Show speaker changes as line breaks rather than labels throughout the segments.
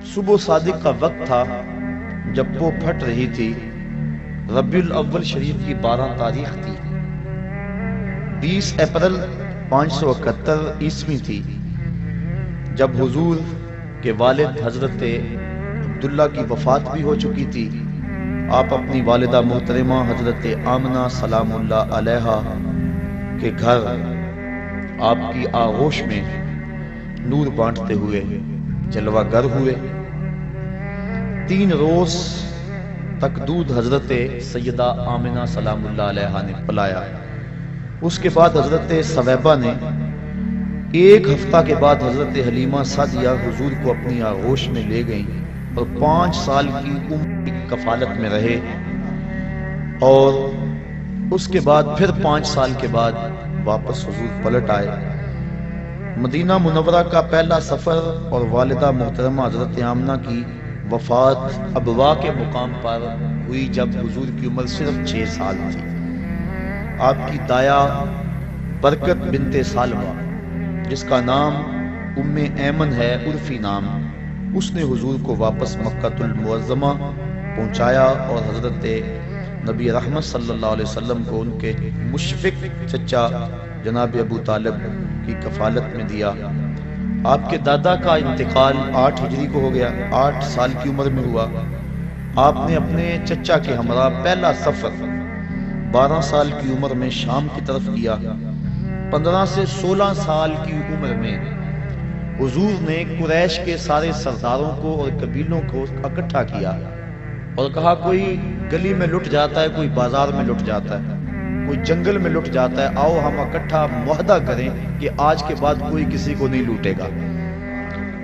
صبح صادق کا وقت تھا جب وہ پھٹ رہی تھی۔ ربیع الاول شریف کی 12 تاریخ تھی۔ 20 اپریل 571 عیسوی تھی جب حضور کے والد حضرت عبداللہ کی وفات بھی ہو چکی تھی۔ آپ اپنی والدہ محترمہ حضرت آمنہ سلام اللہ علیہا کے گھر آپ کی آغوش میں نور بانٹتے ہوئے جلوہ گر ہوئے۔ 3 روز تک دودھ حضرت سیدہ آمنہ سلام اللہ علیہا نے پلایا۔ اس کے بعد حضرت ثویبہ نے 1 ہفتہ کے بعد حضرت حلیمہ سعدیہ حضور کو اپنی آغوش میں لے گئیں اور 5 سال کی عمر کی کفالت میں رہے، اور اس کے بعد پھر 5 سال کے بعد واپس حضور پلٹ آئے۔ مدینہ منورہ کا پہلا سفر اور والدہ محترمہ حضرت آمنہ کی وفات ابوا کے مقام پر ہوئی جب حضور کی عمر صرف 6 سال تھی۔ آپ کی دایا برکت بنت سالمہ، جس کا نام ام ایمن ہے عرفی نام، اس نے حضور کو واپس مکہ المعظمہ پہنچایا اور حضرت نبی رحمت صلی اللہ علیہ وسلم کو ان کے مشفق چچا جناب ابو طالب کی کفالت میں دیا۔ آپ کے دادا کا انتقال 8 ہجری کو ہو گیا، 8 سال کی عمر میں ہوا۔ آپ نے اپنے چچا کے ہمراہ پہلا سفر 12 سال کی عمر میں شام کی طرف کیا۔ 15 سے 16 سال کی عمر میں حضور نے قریش کے سارے سرداروں کو اور قبیلوں کو اکٹھا کیا اور کہا کوئی گلی میں لٹ جاتا ہے، کوئی بازار میں لٹ جاتا ہے، کوئی جنگل میں لٹ جاتا ہے، آؤ ہم اکٹھا معاہدہ کریں کہ آج کے بعد کوئی کسی کو نہیں لوٹے گا۔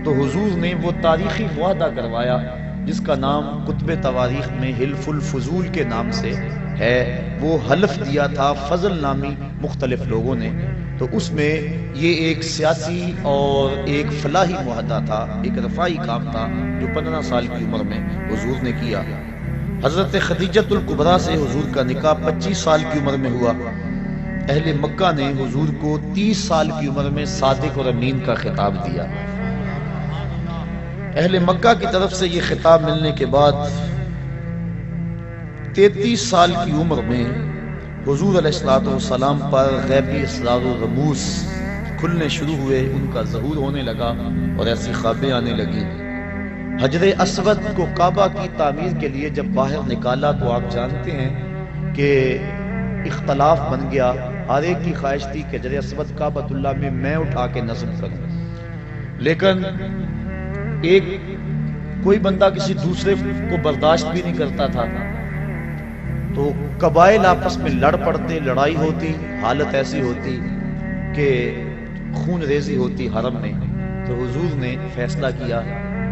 تو حضور نے وہ تاریخی معاہدہ کروایا جس کا نام کتب تواریخ میں حلف الفضول کے نام سے ہے۔ وہ حلف دیا تھا فضل نامی مختلف لوگوں نے، تو اس میں یہ ایک سیاسی اور ایک فلاحی معاہدہ تھا، ایک رفاعی کام تھا جو 15 سال کی عمر میں حضور نے کیا۔ حضرت خدیجۃ الکبریٰ سے حضور کا نکاح 25 سال کی عمر میں ہوا۔ اہل مکہ نے حضور کو 30 سال کی عمر میں صادق اور امین کا خطاب دیا۔ اہل مکہ کی طرف سے یہ خطاب ملنے کے بعد 33 سال کی عمر میں حضور علیہ السلام پر غیبی اسرار و رموز کھلنے شروع ہوئے، ان کا ظہور ہونے لگا اور ایسی خوابیں آنے لگی۔ حجر اسود کو کعبہ کی تعمیر کے لیے جب باہر نکالا تو آپ جانتے ہیں کہ اختلاف بن گیا، ہر ایک کی خواہش تھی کہ حجر اسود کعبۃ اللہ میں اٹھا کے نصب کروں، لیکن کوئی بندہ کسی دوسرے کو برداشت بھی نہیں کرتا تھا، تو قبائل آپس میں لڑ پڑتے، لڑائی ہوتی، حالت ایسی ہوتی کہ خون ریزی ہوتی حرم میں۔ تو حضور نے فیصلہ کیا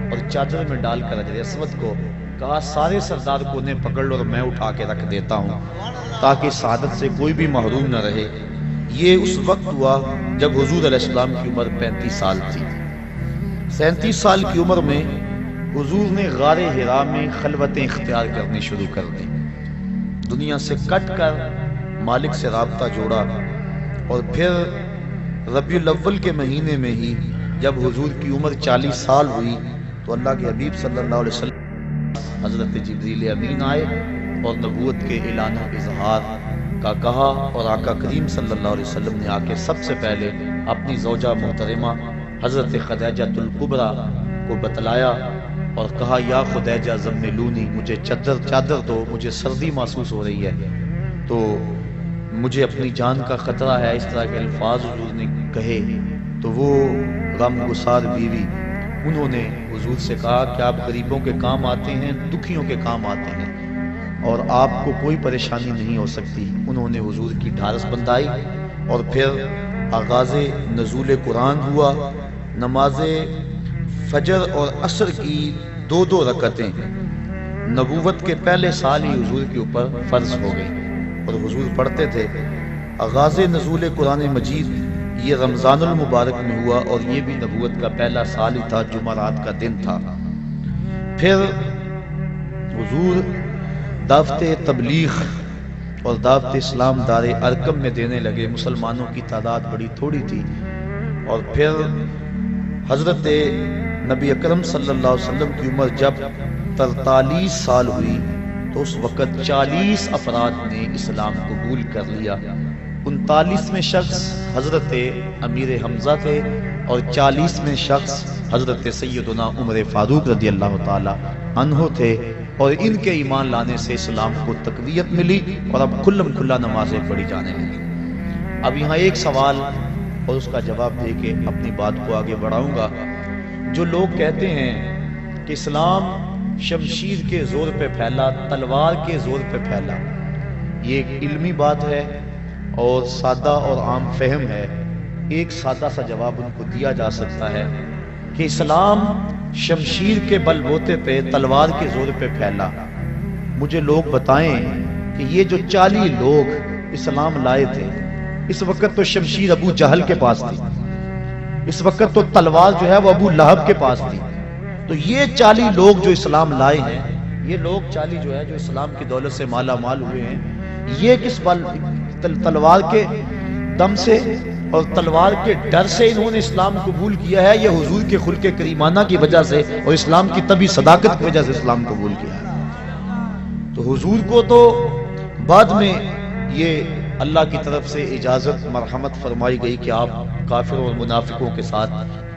اور چادر میں ڈال کر حجر اسود کو کہا سارے سردار کو انہیں پکڑ لو اور میں اٹھا کے رکھ دیتا ہوں تاکہ سعادت سے کوئی بھی محروم نہ رہے۔ یہ اس وقت ہوا جب حضور علیہ السلام کی عمر 35 سال تھی۔ 37 سال کی عمر میں حضور نے غار حرا میں خلوتیں اختیار کرنی شروع کر دی، دنیا سے کٹ کر مالک سے رابطہ جوڑا، اور پھر ربیع الاول کے مہینے میں ہی جب حضور کی عمر 40 سال ہوئی تو اللہ کے حبیب صلی اللہ علیہ وسلم حضرت جبریل امین آئے اور نبوت کے اعلان و اظہار کا کہا، اور آقا کریم صلی اللہ علیہ وسلم نے آ کے سب سے پہلے اپنی زوجہ محترمہ حضرت خدیجۃ الکبریٰ کو بتلایا اور کہا یا خدیجہ زملونی، مجھے چادر دو، مجھے سردی محسوس ہو رہی ہے، تو مجھے اپنی جان کا خطرہ ہے۔ اس طرح کے الفاظ حضور نے کہے تو وہ غم گسار بیوی انہوں نے حضور سے کہا کہ آپ غریبوں کے کام آتے ہیں، دکھیوں کے کام آتے ہیں اور آپ کو کوئی پریشانی نہیں ہو سکتی۔ انہوں نے حضور کی ڈھارس بندھائی اور پھر آغاز نزول قرآن ہوا۔ نماز فجر اور عصر کی 2 رکعتیں نبوت کے پہلے سال ہی حضور کے اوپر فرض ہو گئی اور حضور پڑھتے تھے۔ آغاز نزول قرآن مجید یہ رمضان المبارک میں ہوا اور یہ بھی نبوت کا پہلا سال ہی تھا، جمعرات کا دن تھا۔ پھر حضور دعوت تبلیغ اور دعوت اسلام دار ارقم میں دینے لگے۔ مسلمانوں کی تعداد بڑی تھوڑی تھی، اور پھر حضرت نبی اکرم صلی اللہ علیہ وسلم کی عمر جب 43 سال ہوئی تو اس وقت 40 افراد نے اسلام قبول کر لیا۔ 39ویں شخص حضرت امیر حمزہ تھے اور 40ویں شخص حضرت سیدنا عمر فاروق رضی اللہ تعالی عنہ تھے، اور ان کے ایمان لانے سے اسلام کو تقویت ملی اور اب کھلم کھلا نمازیں پڑھی جانے لگی۔ اب یہاں ایک سوال اور اس کا جواب دے کے اپنی بات کو آگے بڑھاؤں گا۔ جو لوگ کہتے ہیں کہ اسلام شمشیر کے زور پہ پھیلا، تلوار کے زور پہ پھیلا، یہ ایک علمی بات ہے اور سادہ اور عام فہم ہے۔ ایک سادہ سا جواب ان کو دیا جا سکتا ہے کہ اسلام شمشیر کے بل بوتے پہ، تلوار کے زور پہ پھیلا۔ مجھے لوگ بتائیں کہ یہ جو 40 لوگ اسلام لائے تھے، اس وقت تو شمشیر ابو جہل کے پاس تھی، اس وقت تو تلوار جو ہے وہ ابو لہب کے پاس تھی۔ تو یہ 40 لوگ جو اسلام لائے ہیں، یہ لوگ 40 جو ہے جو اسلام کی دولت سے مالا مال ہوئے ہیں، یہ کس بل تلوار کے دم سے اور تلوار کے ڈر سے انہوں نے اسلام قبول کیا ہے، یہ حضور کے خلق کریمانہ کی وجہ سے اور اسلام کی طبی صداقت کی وجہ سے اسلام قبول کیا ہے؟ تو حضور کو تو بعد میں یہ اللہ کی طرف سے اجازت مرحمت فرمائی گئی کہ آپ کافروں اور منافقوں کے ساتھ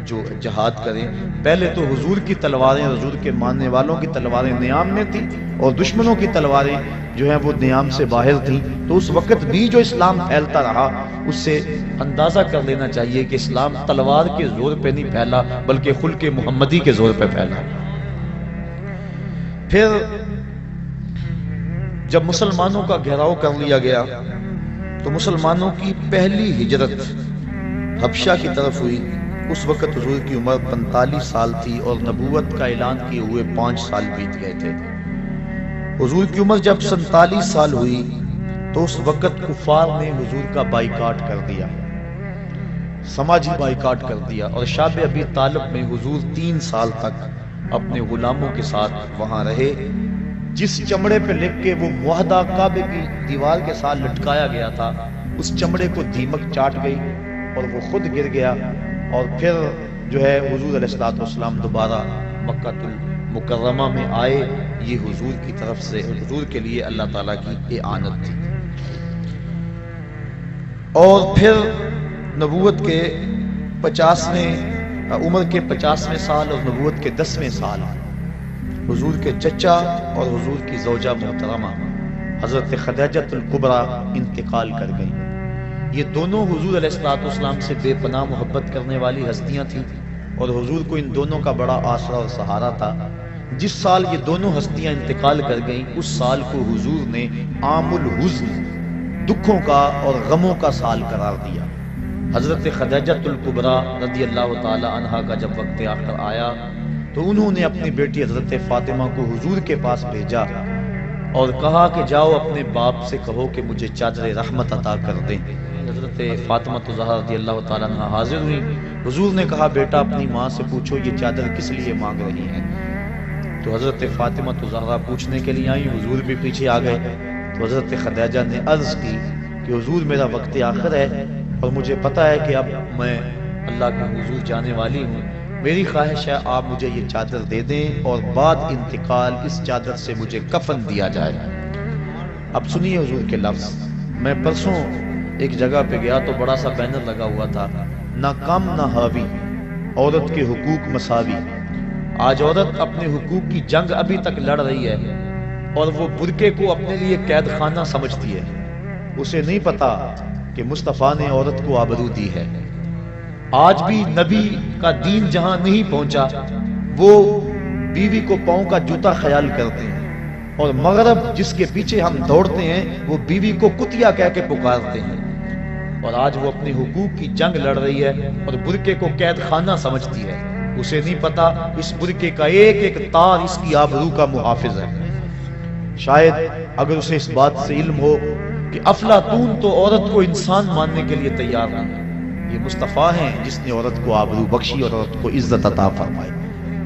جو جہاد کریں۔ پہلے تو حضور کی تلواریں، حضور کے ماننے والوں کی تلواریں نیام میں تھیں اور دشمنوں کی تلواریں جو ہیں وہ نیام سے باہر تھیں۔ تو اس وقت بھی جو اسلام پھیلتا رہا، اس سے اندازہ کر لینا چاہیے کہ اسلام تلوار کے زور پہ نہیں پھیلا بلکہ خلق محمدی کے زور پہ پھیلا۔ پھر جب مسلمانوں کا گھیراؤ کر لیا گیا تو مسلمانوں کی پہلی ہجرت حبشہ کی طرف ہوئی۔ اس وقت حضور کی عمر 45 سال تھی اور نبوت کا اعلان کیے ہوئے 5 سال بیت گئے تھے۔ حضور کی عمر جب 47 سال ہوئی تو اس وقت کفار نے حضور کا بائیکاٹ کر دیا، سماجی بائیکاٹ کر دیا، اور شاب ابی طالب میں حضور 3 سال تک اپنے غلاموں کے ساتھ وہاں رہے۔ جس چمڑے پہ لکھ کے وہ معاہدہ کعبے کی دیوار کے ساتھ لٹکایا گیا تھا، اس چمڑے کو دیمک چاٹ گئی اور وہ خود گر گیا، اور پھر جو ہے حضور علیہ الصلوۃ والسلام دوبارہ مکہ المکرمہ میں آئے۔ یہ حضور کی طرف سے، حضور کے لیے اللہ تعالیٰ کی اعانت تھی۔ اور پھر نبوت کے 50ویں عمر کے 50ویں سال اور نبوت کے 10ویں سال حضور کے چچا اور حضور کی زوجہ محترمہ حضرت خدیجہ الکبریٰ انتقال کر گئی۔ یہ دونوں حضور علیہ الصلوۃ والسلام سے بے پناہ محبت کرنے والی ہستیاں تھیں اور حضور کو ان دونوں کا بڑا آسرا اور سہارا تھا۔ جس سال یہ دونوں ہستیاں انتقال کر گئیں، اس سال کو حضور نے عام الحزن، دکھوں کا اور غموں کا سال قرار دیا۔ حضرت خدیجہ الکبریٰ رضی اللہ تعالی عنہا کا جب وقت آخر آیا تو انہوں نے اپنی بیٹی حضرت فاطمہ کو حضور کے پاس بھیجا اور کہا کہ جاؤ اپنے باپ سے کہو کہ مجھے چادر رحمت عطا کر دیں۔ حضرت فاطمہ الزہرا رضی اللہ تعالیٰ عنہ حاضر ہوئی۔ حضور نے کہا بیٹا اپنی ماں سے پوچھو یہ چادر کس لیے مانگ رہی ہیں۔ تو حضرت فاطمہ الزہرا پوچھنے کے لیے آئی، حضور بھی پیچھے آ گئے۔ تو حضرت خدیجہ نے عرض کی کہ حضور میرا وقت آخر ہے اور مجھے پتا ہے کہ اب میں اللہ کے حضور جانے والی ہوں، میری خواہش ہے آپ مجھے یہ چادر دے دیں اور بعد انتقال اس چادر سے مجھے کفن دیا جائے۔ اب سنیے حضور کے لفظ۔ میں پرسوں ایک جگہ پہ گیا تو بڑا سا بینر لگا ہوا تھا، نہ کم نہ حاوی، عورت کے حقوق مساوی۔ آج عورت اپنے حقوق کی جنگ ابھی تک لڑ رہی ہے اور وہ برقعے کو اپنے لیے قید خانہ سمجھتی ہے۔ اسے نہیں پتا کہ مصطفیٰ نے عورت کو آبرو دی ہے۔ آج بھی نبی کا دین جہاں نہیں پہنچا وہ بیوی کو پاؤں کا جوتا خیال کرتے ہیں، اور مغرب جس کے پیچھے ہم دوڑتے ہیں وہ بیوی کو کتیا کہہ کے پکارتے ہیں، اور آج وہ اپنے حقوق کی جنگ لڑ رہی ہے اور برقعے کو قید خانہ سمجھتی ہے۔ اسے نہیں پتا اس برقعے کا ایک ایک تار اس کی آبرو کا محافظ ہے۔ شاید اگر اسے اس بات سے علم ہو کہ افلاطون تو عورت کو انسان ماننے کے لیے تیار نہیں، یہ مصطفیٰ ہیں جس نے عورت کو آبرو بخشی اور عورت کو عزت عطا فرمائی۔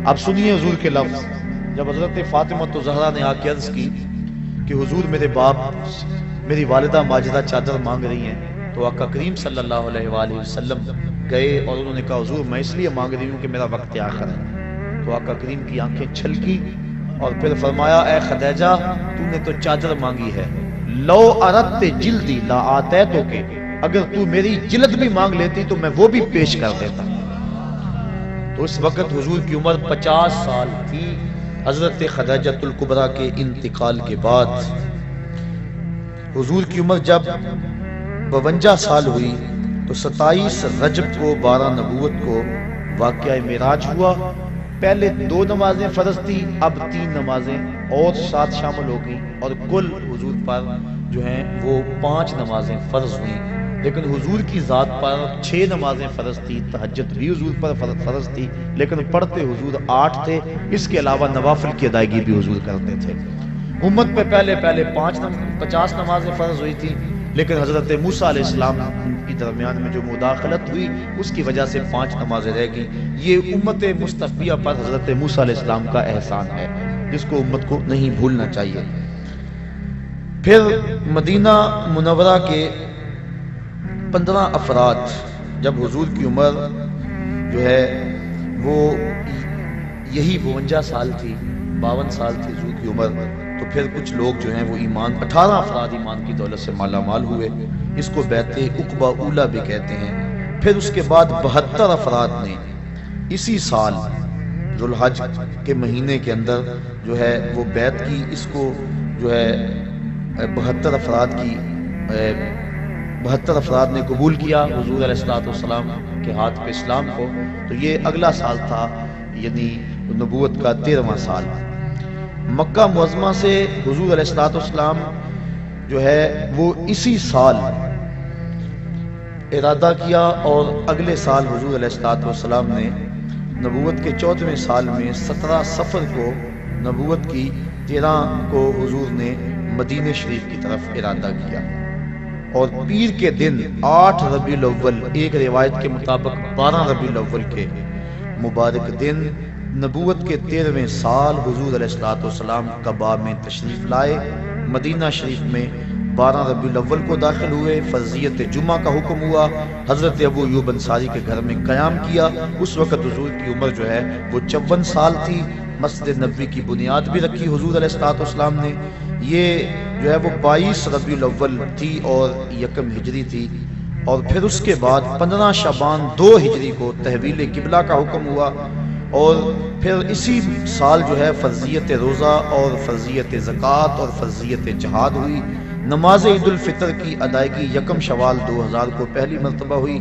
اب سنیے حضور کے لفظ۔ جب حضرت فاطمہ الزہرا نے آ کے عرض کی کہ حضور میرے باپ میری والدہ ماجدہ چادر مانگ رہی ہیں، تو آقا کریم صلی اللہ علیہ وآلہ وسلم گئے اور انہوں نے کہا حضور میں اس لیے مانگ رہی ہوں کہ میرا وقت آخر ہے، تو آقا کریم کی آنکھیں چھلکی اور پھر فرمایا اے خدیجہ تو نے تو چادر مانگی ہے، لو اردت جلدی لا آتیتو کے، اگر تو میری جلد بھی مانگ لیتی تو میں وہ بھی پیش کر دیتا۔ تو اس وقت حضور کی عمر 50 سال تھی۔ حضرت خدیجۃ الکبریٰ کے انتقال کے بعد حضور کی عمر جب 52 سال ہوئی تو 27 رجب کو 12 نبوت کو واقعہ معراج ہوا۔ پہلے 2 نمازیں فرض تھی، اب 3 نمازیں اور ساتھ شامل ہو گئیں، اور کل حضور پر جو ہیں وہ 5 نمازیں فرض ہوئیں۔ لیکن حضور کی ذات پر 6 نمازیں فرض تھی، تہجد بھی حضور پر فرض تھی، لیکن پڑھتے حضور 8 تھے۔ اس کے علاوہ نوافل کی ادائیگی بھی حضور کرتے تھے۔ امت پہ پہلے 50 نمازیں فرض ہوئی تھی، لیکن حضرت موسیٰ علیہ السلام کی درمیان میں جو مداخلت ہوئی اس کی وجہ سے 5 نمازیں رہ گئیں۔ یہ امت مصطفیہ پر حضرت موسیٰ علیہ السلام کا احسان ہے، جس کو امت کو نہیں بھولنا چاہیے۔ پھر مدینہ منورہ کے 15 افراد، جب حضور کی عمر جو ہے وہ یہی 52 سال تھی، 52 سال تھی حضور کی عمر، تو پھر کچھ لوگ جو ہیں وہ 18 افراد ایمان کی دولت سے مالا مال ہوئے۔ اس کو بیعت عقبہ اولیٰ بھی کہتے ہیں۔ پھر اس کے بعد 72 افراد نے اسی سال ذو الحج کے مہینے کے اندر جو ہے وہ بیعت کی۔ اس کو جو ہے 72 افراد نے قبول کیا حضور علیہ السلام کے ہاتھ پہ اسلام کو۔ تو یہ اگلا سال تھا، یعنی نبوت کا 13واں سال۔ مکہ معظمہ سے حضور علیہ السلام جو ہے وہ اسی سال ارادہ کیا، اور اگلے سال حضور علیہ السلام نے نبوت کے 14ویں سال میں 17 صفر کو نبوت کی، 13 کو حضور نے مدینہ شریف کی طرف ارادہ کیا، اور پیر کے دن 8 ربیع الاول، ایک روایت کے مطابق 12 ربیع الاول کے مبارک دن نبوت کے 13ویں سال حضور علیہ السلام کعبہ میں تشریف لائے۔ مدینہ شریف میں 12 ربیع الاول کو داخل ہوئے، فرضیت جمعہ کا حکم ہوا، حضرت ابو ایوب انصاری کے گھر میں قیام کیا۔ اس وقت حضور کی عمر جو ہے وہ 54 سال تھی۔ مسجد نبوی کی بنیاد بھی رکھی حضور علیہ السلام نے۔ یہ جو ہے وہ 22 ربیع الاول تھی اور 1 ہجری تھی، اور پھر اس کے بعد 15 شعبان 2 ہجری کو تحویل قبلہ کا حکم ہوا، اور پھر اسی سال جو ہے فرضیت روزہ اور فرضیت زکوٰۃ اور فرضیت جہاد ہوئی۔ نماز عید الفطر کی ادائیگی 1 شوال 2000 کو پہلی مرتبہ ہوئی۔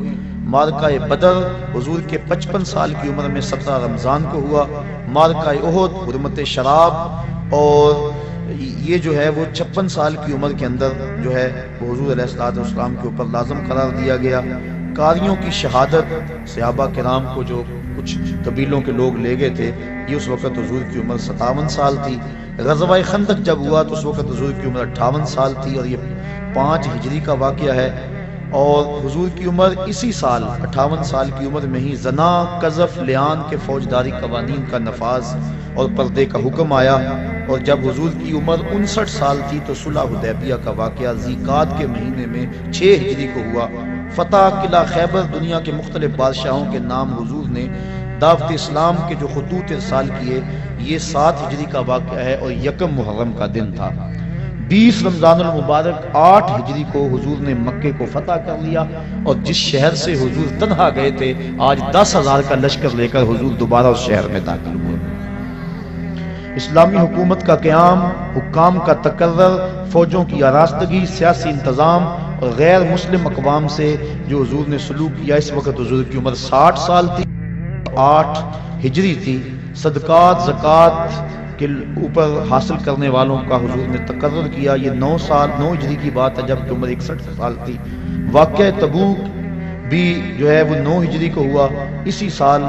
معرکہ بدر حضور کے 55 سال کی عمر میں 17 رمضان کو ہوا۔ معرکہ احد حرمت شراب، اور یہ جو ہے وہ 56 سال کی عمر کے اندر جو ہے وہ حضور علیہ السلام کے اوپر لازم قرار دیا گیا۔ قاریوں کی شہادت، صحابہ کرام کو جو کچھ قبیلوں کے لوگ لے گئے تھے، یہ اس وقت حضور کی عمر 57 سال تھی۔ غزوہ خندق جب ہوا تو اس وقت حضور کی عمر 58 سال تھی، اور یہ 5 ہجری کا واقعہ ہے۔ اور حضور کی عمر اسی سال 58 سال کی عمر میں ہی زنا، قذف، لیان کے فوجداری قوانین کا نفاذ اور پردے کا حکم آیا۔ اور جب حضور کی عمر 59 سال تھی تو صلح حدیبیہ کا واقعہ ذی-قعدہ کے مہینے میں 6 ہجری کو ہوا۔ فتح قلعہ خیبر، دنیا کے مختلف بادشاہوں کے نام حضور نے دعوت اسلام کے جو خطوط ارسال کیے، یہ 7 ہجری کا واقعہ ہے، اور 1 محرم کا دن تھا۔ 20 رمضان المبارک 8 ہجری کو حضور نے مکے کو فتح کر لیا، اور جس شہر سے حضور تنہا گئے تھے آج 10,000 کا لشکر لے کر حضور دوبارہ اس شہر میں داخل ہوئے۔ اسلامی حکومت کا قیام، حکام کا تقرر، فوجوں کی آراستگی، سیاسی انتظام اور غیر مسلم اقوام سے جو حضور نے سلوک کیا۔ اس وقت حضور کی عمر 60 سال تھی، 8 ہجری تھی۔ صدقات، زکوٰۃ کے اوپر حاصل کرنے والوں کا حضور نے تقرر کیا۔ یہ 9 ہجری کی بات ہے، جب کہ عمر 61 سال تھی۔ واقعہ تبوک بھی جو ہے وہ 9 ہجری کو ہوا۔ اسی سال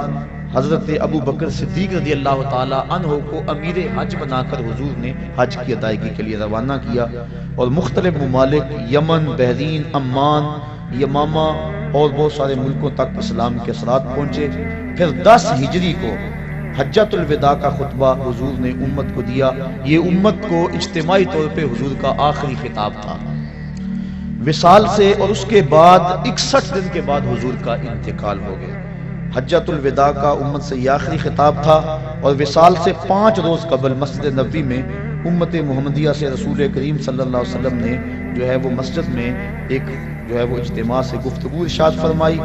حضرت ابو بکر صدیق رضی اللہ تعالی عنہ کو امیر حج بنا کر حضور نے حج کی ادائیگی کے لیے روانہ کیا، اور مختلف ممالک یمن، بحرین، عمان، یمامہ اور بہت سارے ملکوں تک اسلام کے اثرات پہنچے۔ پھر 10 ہجری کو حجۃ الوداع کا خطبہ حضور نے امت کو دیا۔ یہ امت کو اجتماعی طور پہ حضور کا آخری خطاب تھا وصال سے، اور اس کے بعد 61 دن کے بعد حضور کا انتقال ہو گیا۔ حجۃ الوداع کا امت سے یہ آخری خطاب تھا، اور وصال سے 5 روز قبل مسجد نبوی میں امت محمدیہ سے رسول کریم صلی اللہ علیہ وسلم نے جو ہے وہ مسجد میں ایک جو ہے وہ اجتماع سے گفتگو ارشاد فرمائی،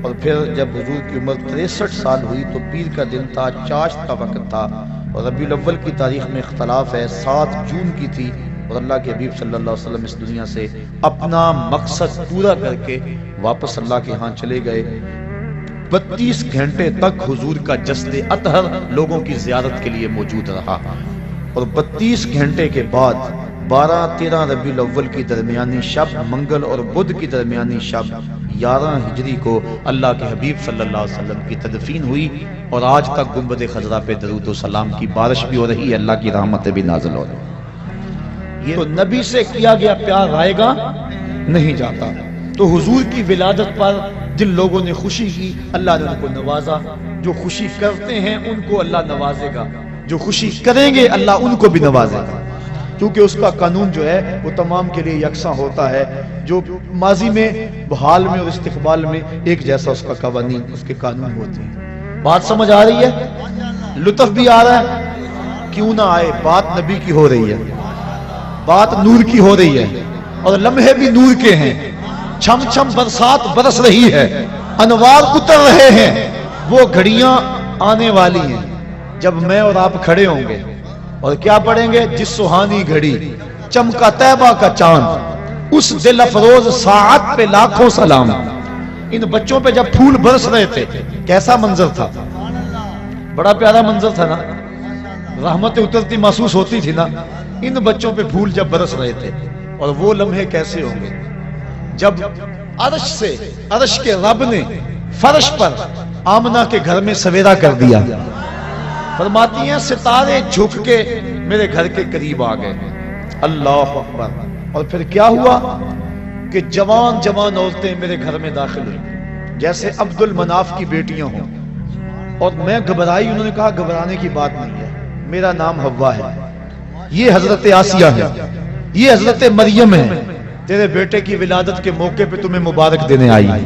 اور پھر جب حضور کی عمر 63 سال ہوئی تو پیر کا دن تھا، چاشت کا وقت تھا، اور ربیع الاول کی تاریخ میں اختلاف ہے، 7 جون کی تھی، اور اللہ کے حبیب صلی اللہ علیہ وسلم اس دنیا سے اپنا مقصد پورا کر کے واپس اللہ کے ہاں چلے گئے۔ 32 گھنٹے تک حضور کا جسد اطہر لوگوں کی زیارت کے لیے موجود رہا، اور 32 گھنٹے کے بعد 12-13 ربیع الاول کی درمیانی شب، منگل اور بدھ کی درمیانی شب 11 ہجری کو اللہ کے حبیب صلی اللہ علیہ وسلم کی تدفین ہوئی، اور آج تک گنبد خضرا پہ درود و سلام کی بارش بھی ہو رہی ہے، اللہ کی رحمتیں بھی نازل ہو رہی ہیں۔ یہ تو نبی سے کیا گیا پیار آئے گا نہیں جاتا، تو حضور کی ولادت پر جن لوگوں نے خوشی کی اللہ نے ان کو نوازا، جو خوشی کرتے ہیں ان کو اللہ نوازے گا، جو خوشی کریں گے اللہ ان کو بھی نوازے گا، کیونکہ اس کا قانون جو ہے وہ تمام کے لیے یکساں ہوتا ہے، جو ماضی میں، حال میں اور استقبال میں ایک جیسا اس کا قوانین، اس کے قانون ہوتے ہیں۔ بات سمجھ آ رہی ہے؟ لطف بھی آ رہا ہے؟ کیوں نہ آئے، بات نبی کی ہو رہی ہے، بات نور کی ہو رہی ہے، اور لمحے بھی نور کے ہیں، چھم چھم برسات برس رہی ہے، انوار اتر رہے ہیں، وہ گھڑیاں آنے والی ہیں جب میں اور آپ کھڑے ہوں گے اور کیا پڑھیں گے؟ جس سہانی گھڑی چمکا طیبہ کا چاند، اس دل افروز ساعت پہ لاکھوں سلام۔ ان بچوں پہ جب پھول برس رہے تھے کیسا منظر تھا؟ بڑا پیارا منظر تھا نا، رحمتیں اترتی محسوس ہوتی تھی نا۔ ان بچوں پہ پھول جب برس رہے تھے، اور وہ لمحے کیسے ہوں گے جب عرش کے رب نے فرش پر آمنہ کے گھر میں سویرا کر دیا۔ فرماتی ہیں ستارے جھک کے میرے گھر کے قریب آ گئے، اللہ اکبر۔ اور پھر کیا ہوا کہ جوان جوان عورتیں میرے گھر میں داخل ہوئی، جیسے عبد المناف کی بیٹیاں ہوں، اور میں گھبرائی۔ انہوں نے کہا گھبرانے کی بات نہیں ہے، میرا نام حوا ہے، یہ حضرت آسیہ ہے، یہ حضرت مریم ہے، تیرے بیٹے کی ولادت کے موقع پہ تمہیں مبارک دینے آئی ہے۔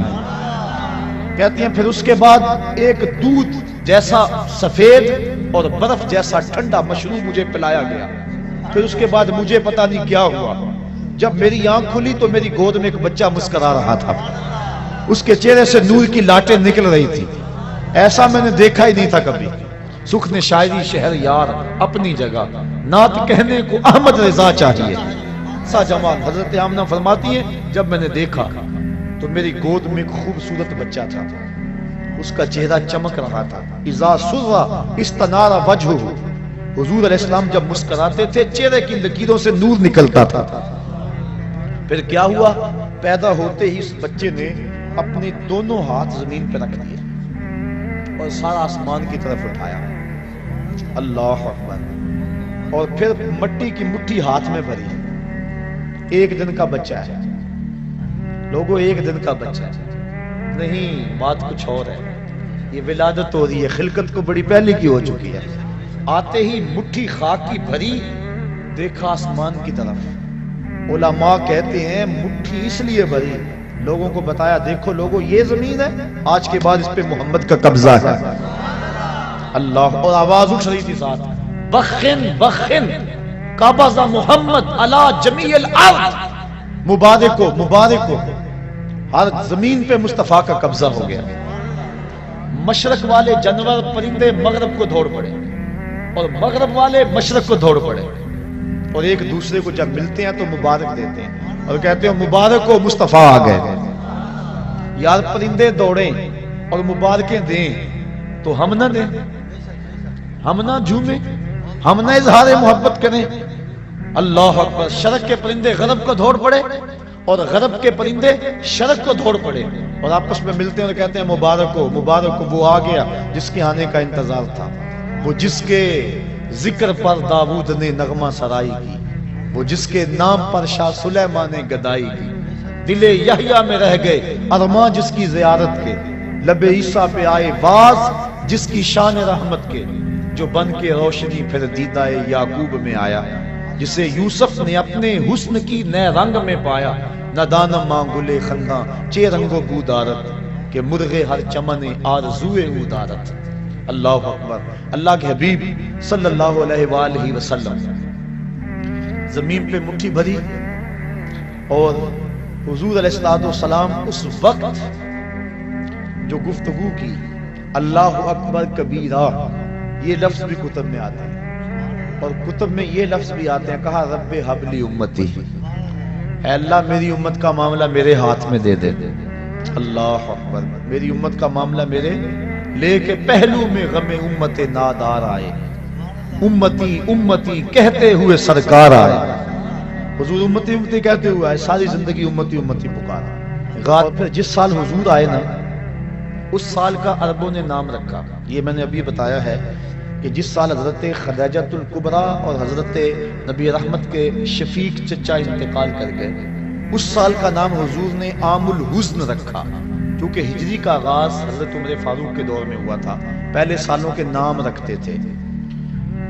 کہتی ہیں پھر اس کے بعد ایک دودھ جیسا سفید اور برف جیسا ٹھنڈا مشروب مجھے پلایا گیا۔ پھر اس کے بعد مجھے پتا نہیں کیا ہوا، جب میری آنکھ کھلی تو میری گود میں ایک بچہ مسکرا رہا تھا، اس کے چہرے سے نور کی لاٹیں نکل رہی تھی، ایسا میں نے دیکھا ہی نہیں تھا کبھی۔ سکھ نے شاعری شہر یار اپنی جگہ، نعت کہنے کو احمد رضا چاہیے، سا جمال۔ حضرت آمنہ فرماتی ہیں جب میں نے دیکھا تو میری گود میں ایک خوبصورت بچہ تھا، اس کا چہرہ چمک رہا تھا، اذا سر استنار وجہہ، حضور علیہ السلام جب مسکراتے تھے چہرے کی لکیروں سے نور نکلتا تھا۔ پھر کیا ہوا؟ پیدا ہوتے ہی اس بچے نے اپنے دونوں ہاتھ زمین پہ رکھ دیے اور سارا آسمان کی طرف اٹھایا، اللہ اکبر، اور پھر مٹی کی مٹھی ہاتھ میں بھری۔ ایک دن کا بچہ ہے لوگوں، ایک دن کا بچہ ہے نہیں، بات کچھ اور ہے۔ یہ ولادت ہو رہی ہے، خلقت کو بڑی پہلے کی ہو چکی ہے۔ آتے ہی مٹھی خاک کی بھری، دیکھا آسمان کی طرف۔ علماء کہتے ہیں مٹھی اس لیے بھری، لوگوں کو بتایا دیکھو لوگوں یہ زمین ہے، آج کے بعد اس پہ محمد کا قبضہ ہے، اللہ۔ اور آواز اٹھ رہی تھی ساتھ، بخن بخن قبض محمد علی جمیع الارض، مبارک ہو مبارک ہو، ہر زمین پہ مصطفیٰ کا قبضہ ہو گیا۔ مشرق والے جانور پرندے مغرب کو دوڑ پڑے، اور مغرب والے مشرق کو دوڑ پڑے، اور ایک دوسرے کو جب ملتے ہیں تو مبارک دیتے ہیں اور کہتے ہیں مبارک ہو مصطفیٰ آ گئے۔ یار پرندے دوڑیں اور مبارکیں دیں تو ہم نہ دیں، ہم نہ جھومیں، ہم نہ اظہار محبت کریں، اللہ اکبر۔ شرق کے پرندے غرب کو دوڑ پڑے اور غرب کے پرندے شرق کو دوڑ پڑے، اور آپس میں ملتے ہیں اور کہتے ہیں مبارک ہو مبارک ہو، وہ آ گیا جس کے آنے کا انتظار تھا، وہ جس کے ذکر پر داؤد نے نغمہ سرائی کی، وہ جس کے نام پر شاہ سلیمان نے گدائی کی۔ دل یحییٰ میں رہ گئے ارماں جس کی زیارت کے، لب عیسیٰ پہ آئے باز جس کی شان رحمت کے، جو بن کے روشنی پھر دیدہ یعقوب میں آیا، جسے یوسف نے اپنے حسن کی نئے رنگ میں پایا، ندانم ماں گلے خنداں چے رنگو بودارت، کہ مرغے ہر چمن آرزوئے او دارت. اللہ اکبر. اللہ کے حبیب صلی اللہ علیہ وآلہ وسلم زمین پہ مٹھی بھری اور حضور علیہ السلام اس وقت جو گفتگو کی اللہ اکبر کبیرہ، یہ لفظ بھی کتب میں آتے ہیں اور کتب میں یہ لفظ بھی آتے ہیں. کہا رب حب لی امتی، اے اللہ میری امت کا معاملہ میرے ہاتھ میں دے دے. اللہ اکبر. میری امت کا معاملہ میرے لے کے پہلو میں غم امت نادار آئے. امتی امتی کہتے ہوئے سرکار آئے. حضور امتی امتی کہتے ہوئے آئے، ساری زندگی امتی امتی پکارا. غار پھر جس سال حضور آئے نا، اس سال کا عربوں نے نام رکھا. یہ میں نے ابھی بتایا ہے کہ جس سال حضرت خدیجۃ الکبریٰ اور حضرت نبی رحمت کے شفیق چچا انتقال کر گئے، اس سال کا نام حضور نے عام الحزن رکھا، کیونکہ ہجری کا آغاز حضرت عمر فاروق کے دور میں ہوا تھا. پہلے سالوں کے نام رکھتے تھے.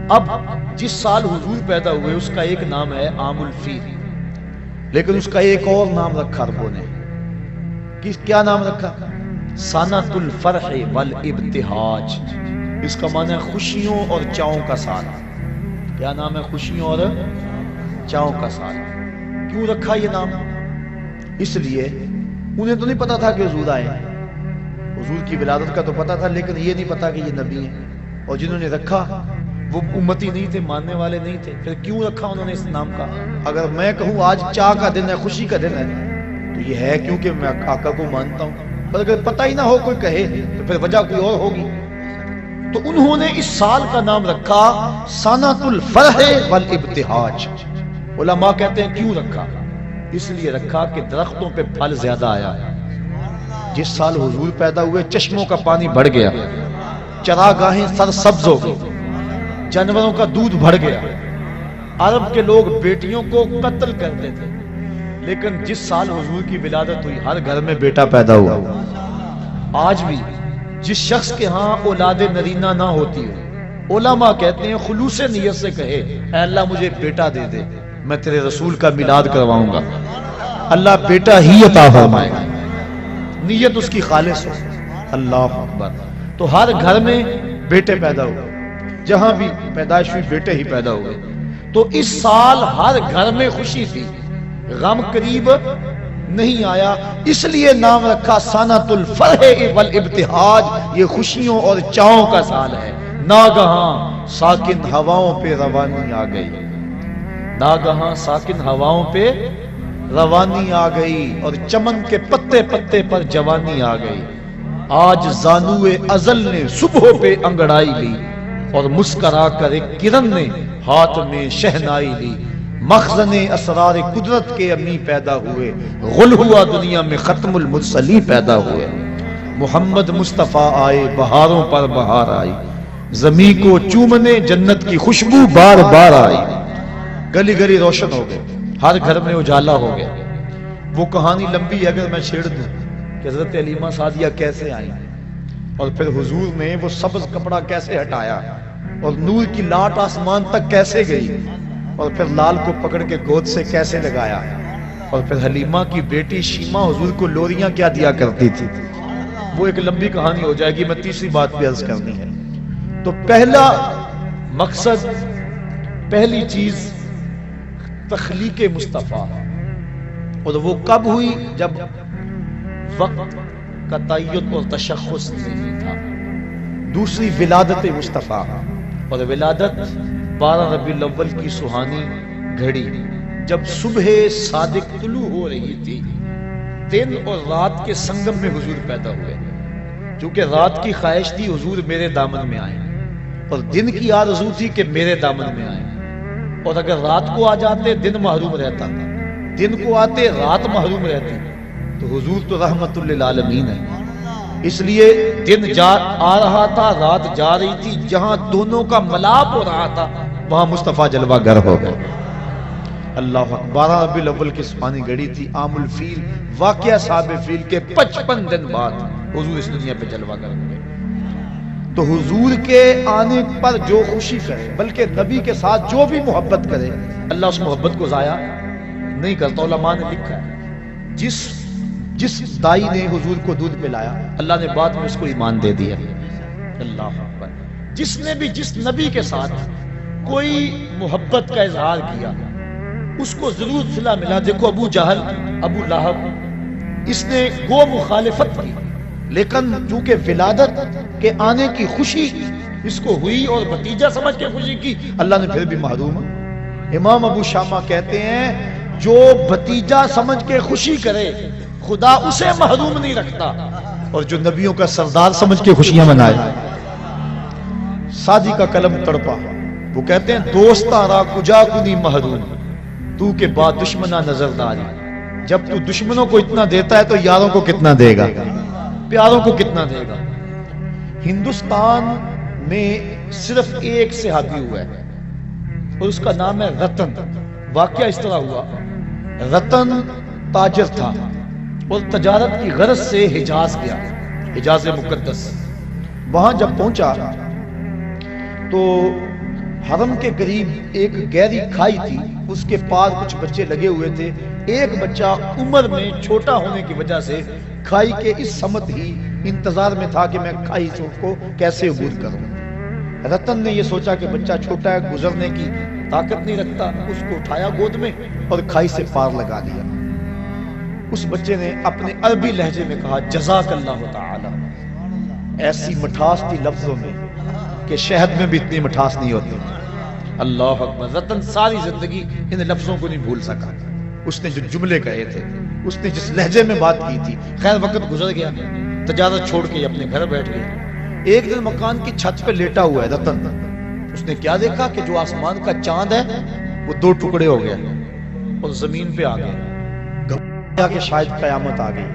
اب جس سال حضور پیدا ہوئے اس کا ایک نام ہے عام الفیل، لیکن اس کا ایک اور نام رکھا عربوں نے. کیا نام رکھا؟ سنۃ الفرح والابتہاج. اس کا معنی ہے خوشیوں اور چاؤں کا سال. کیا نام ہے؟ خوشیوں اور چاؤں کا سال. کیوں رکھا یہ نام؟ اس لیے انہیں تو نہیں پتا تھا کہ حضور آئے. حضور کی ولادت کا تو پتا تھا، لیکن یہ نہیں پتا کہ یہ نبی ہیں. اور جنہوں نے رکھا وہ امتی نہیں تھے، ماننے والے نہیں تھے. پھر کیوں رکھا انہوں نے اس نام کا؟ اگر میں کہوں آج چاہ کا دن ہے، خوشی کا دن ہے، تو یہ ہے کیونکہ میں آقا کو مانتا ہوں. پر اگر پتہ ہی نہ ہو کوئی کہے تو پھر وجہ کوئی اور ہوگی. تو انہوں نے اس سال کا نام رکھا سنۃ الفرح والابتہاج. علماء کہتے ہیں کیوں رکھا؟ اس لیے رکھا کہ درختوں پہ پھل زیادہ آیا. جس سال حضور پیدا ہوئے چشموں کا پانی بڑھ گیا، چراگاہیں سرسبز ہو گئی، جانوروں کا دودھ بڑھ گیا. عرب کے لوگ بیٹیوں کو قتل کرتے تھے، لیکن جس سال حضور کی ولادت ہوئی ہر گھر میں بیٹا پیدا ہوا. آج بھی جس شخص کے ہاں اولاد نرینہ نہ ہوتی ہو، علماء کہتے ہیں خلوص نیت سے کہے اے اللہ مجھے بیٹا دے دے، میں تیرے رسول کا میلاد کرواؤں گا، اللہ بیٹا ہی عطا فرمائے گا. نیت اس کی خالص ہو. اللہ اکبر. تو ہر گھر میں بیٹے پیدا ہوئے، جہاں بھی پیدائش ہوئی بیٹے ہی پیدا ہوئے. تو اس سال ہر گھر میں خوشی تھی، غم قریب نہیں آیا. اس لیے نام رکھا سنۃ الفرح والابتہاج. یہ خوشیوں اور چاؤں کا سال ہے. ناگہاں ساکن ہواؤں پہ روانی آ گئی. ناگہاں ساکن ہواؤں پہ روانی آ گئی اور چمن کے پتے پتے پر جوانی آ گئی. آج زانوئے ازل نے صبح پہ انگڑائی لی اور مسکرا کر ایک کرن نے ہاتھ میں شہنائی لی. مخزن اسرار قدرت کے امی پیدا ہوئے، غل ہوا دنیا میں ختم المرسلی پیدا ہوئے. محمد مصطفیٰ آئے، بہاروں پر بہار آئی، زمین کو چومنے جنت کی خوشبو بار بار آئی. گلی گلی روشن ہو گئے، ہر گھر میں اجالا ہو گیا. وہ کہانی لمبی ہے اگر میں چھیڑ دوں کہ حضرت علیمہ سعدیہ کیسے آئی اور پھر حضور نے وہ سبز کپڑا کیسے ہٹایا اور نور کی لاٹ آسمان تک کیسے گئی اور پھر لال کو پکڑ کے گود سے کیسے لگایا. اور پھر حلیمہ کی بیٹی شیمہ حضور کو لوریاں کیا دیا کرتی تھی. وہ ایک لمبی کہانی ہو جائے گی. میں تیسری بات بھی عرض کرنی ہے. تو پہلا مقصد، پہلی چیز تخلیق مصطفیٰ. اور وہ کب ہوئی؟ جب وقت کا تعین اور تشخص نہیں تھا. دوسری ولادت مصطفیٰ، اور ولادت 12 ربیع الاول کی سہانی گھڑی جب صبح صادق طلوع ہو رہی تھی. دن اور رات کے سنگم میں حضور پیدا ہوئے. چونکہ رات کی خواہش تھی حضور میرے دامن میں آئے، اور دن کی آرزو تھی کہ میرے دامن میں آئے. اور اگر رات کو آ جاتے دن محروم رہتا، دن کو آتے رات محروم رہتی. تو حضور تو رحمت للعالمین ہے. اس لیے دن آ رہا تھا، رات جا رہی تھی. جہاں دونوں کا ملاپ ہو رہا تھا وہاں مصطفیٰ جلوہ گر ہو گئے. اللہ اکبر. 12 ربیع الاول کی سپانی گڑی تھی. عام الفیل، واقعہ صاحب فیل کے 55 دن بعد حضور اس دنیا پہ جلوہ گر ہو گئے. تو حضور کے آنے پر جو خوشی کرے، بلکہ نبی کے ساتھ جو بھی محبت کرے، اللہ اس محبت کو ضائع نہیں کرتا. علماء نے لکھا ہے جس دائی نے حضور کو دودھ پلایا اللہ نے بعد میں اس کو ایمان دے دیا. اللہ اکبر. جس نے بھی جس نبی کے ساتھ کوئی محبت کا اظہار کیا اس کو ضرور صلہ ملا. دیکھو ابو جہل، ابو لہب، اس نے گو مخالفت کی لیکن چونکہ ولادت کے آنے کی خوشی اس کو ہوئی اور بھتیجا سمجھ کے خوشی کی، اللہ نے پھر بھی محروم. امام ابو شامہ کہتے ہیں جو بھتیجا سمجھ کے خوشی کرے خدا اسے محروم نہیں رکھتا، اور جو نبیوں کا سردار سمجھ کے خوشیاں منائے. سادی کا قلم تڑپا، وہ کہتے ہیں دوستا را کجا کنی محروم تو کے بعد دشمنہ نظرداری. جب تو دشمنوں کو اتنا دیتا ہے تو یاروں کو کتنا دے گا، پیاروں کو کتنا دے گا. ہندوستان میں صرف ایک صحابی ہوا ہے اور اس کا نام ہے رتن. واقعہ اس طرح ہوا، رتن تاجر تھا اور تجارت کی غرض سے حجاز گیا، حجاز مقدس. وہاں جب پہنچا تو حرم کے قریب ایک گہری کھائی تھی، اس کے پاس کچھ بچے لگے ہوئے تھے. ایک بچہ عمر میں چھوٹا ہونے کی وجہ سے کھائی کے اس سمت ہی انتظار میں تھا کہ میں کھائی سے اس کو کیسے عبور کروں. رتن نے یہ سوچا کہ بچہ چھوٹا ہے، گزرنے کی طاقت نہیں رکھتا، اس کو اٹھایا گود میں اور کھائی سے پار لگا دیا. اس بچے نے اپنے عربی لہجے میں کہا جزاک اللہ تعالی. ایسی مٹھاس تھی لفظوں میں کہ شہد میں بھی اتنی مٹھاس نہیں ہوتی. اللہ اکبر. رتن ساری زندگی ان لفظوں کو نہیں بھول سکا. اس نے جو جملے کہے تھے، اس نے جس لہجے میں بات کی تھی. خیر وقت گزر گیا، تجارت چھوڑ کے اپنے گھر بیٹھ گیا. ایک دن مکان کی چھت پہ لیٹا ہوا ہے رتن. اس نے کیا دیکھا کہ جو آسمان کا چاند ہے وہ دو ٹکڑے ہو گیا اور زمین پہ آ گیا. گھبرایا کہ شاید قیامت آ گئی.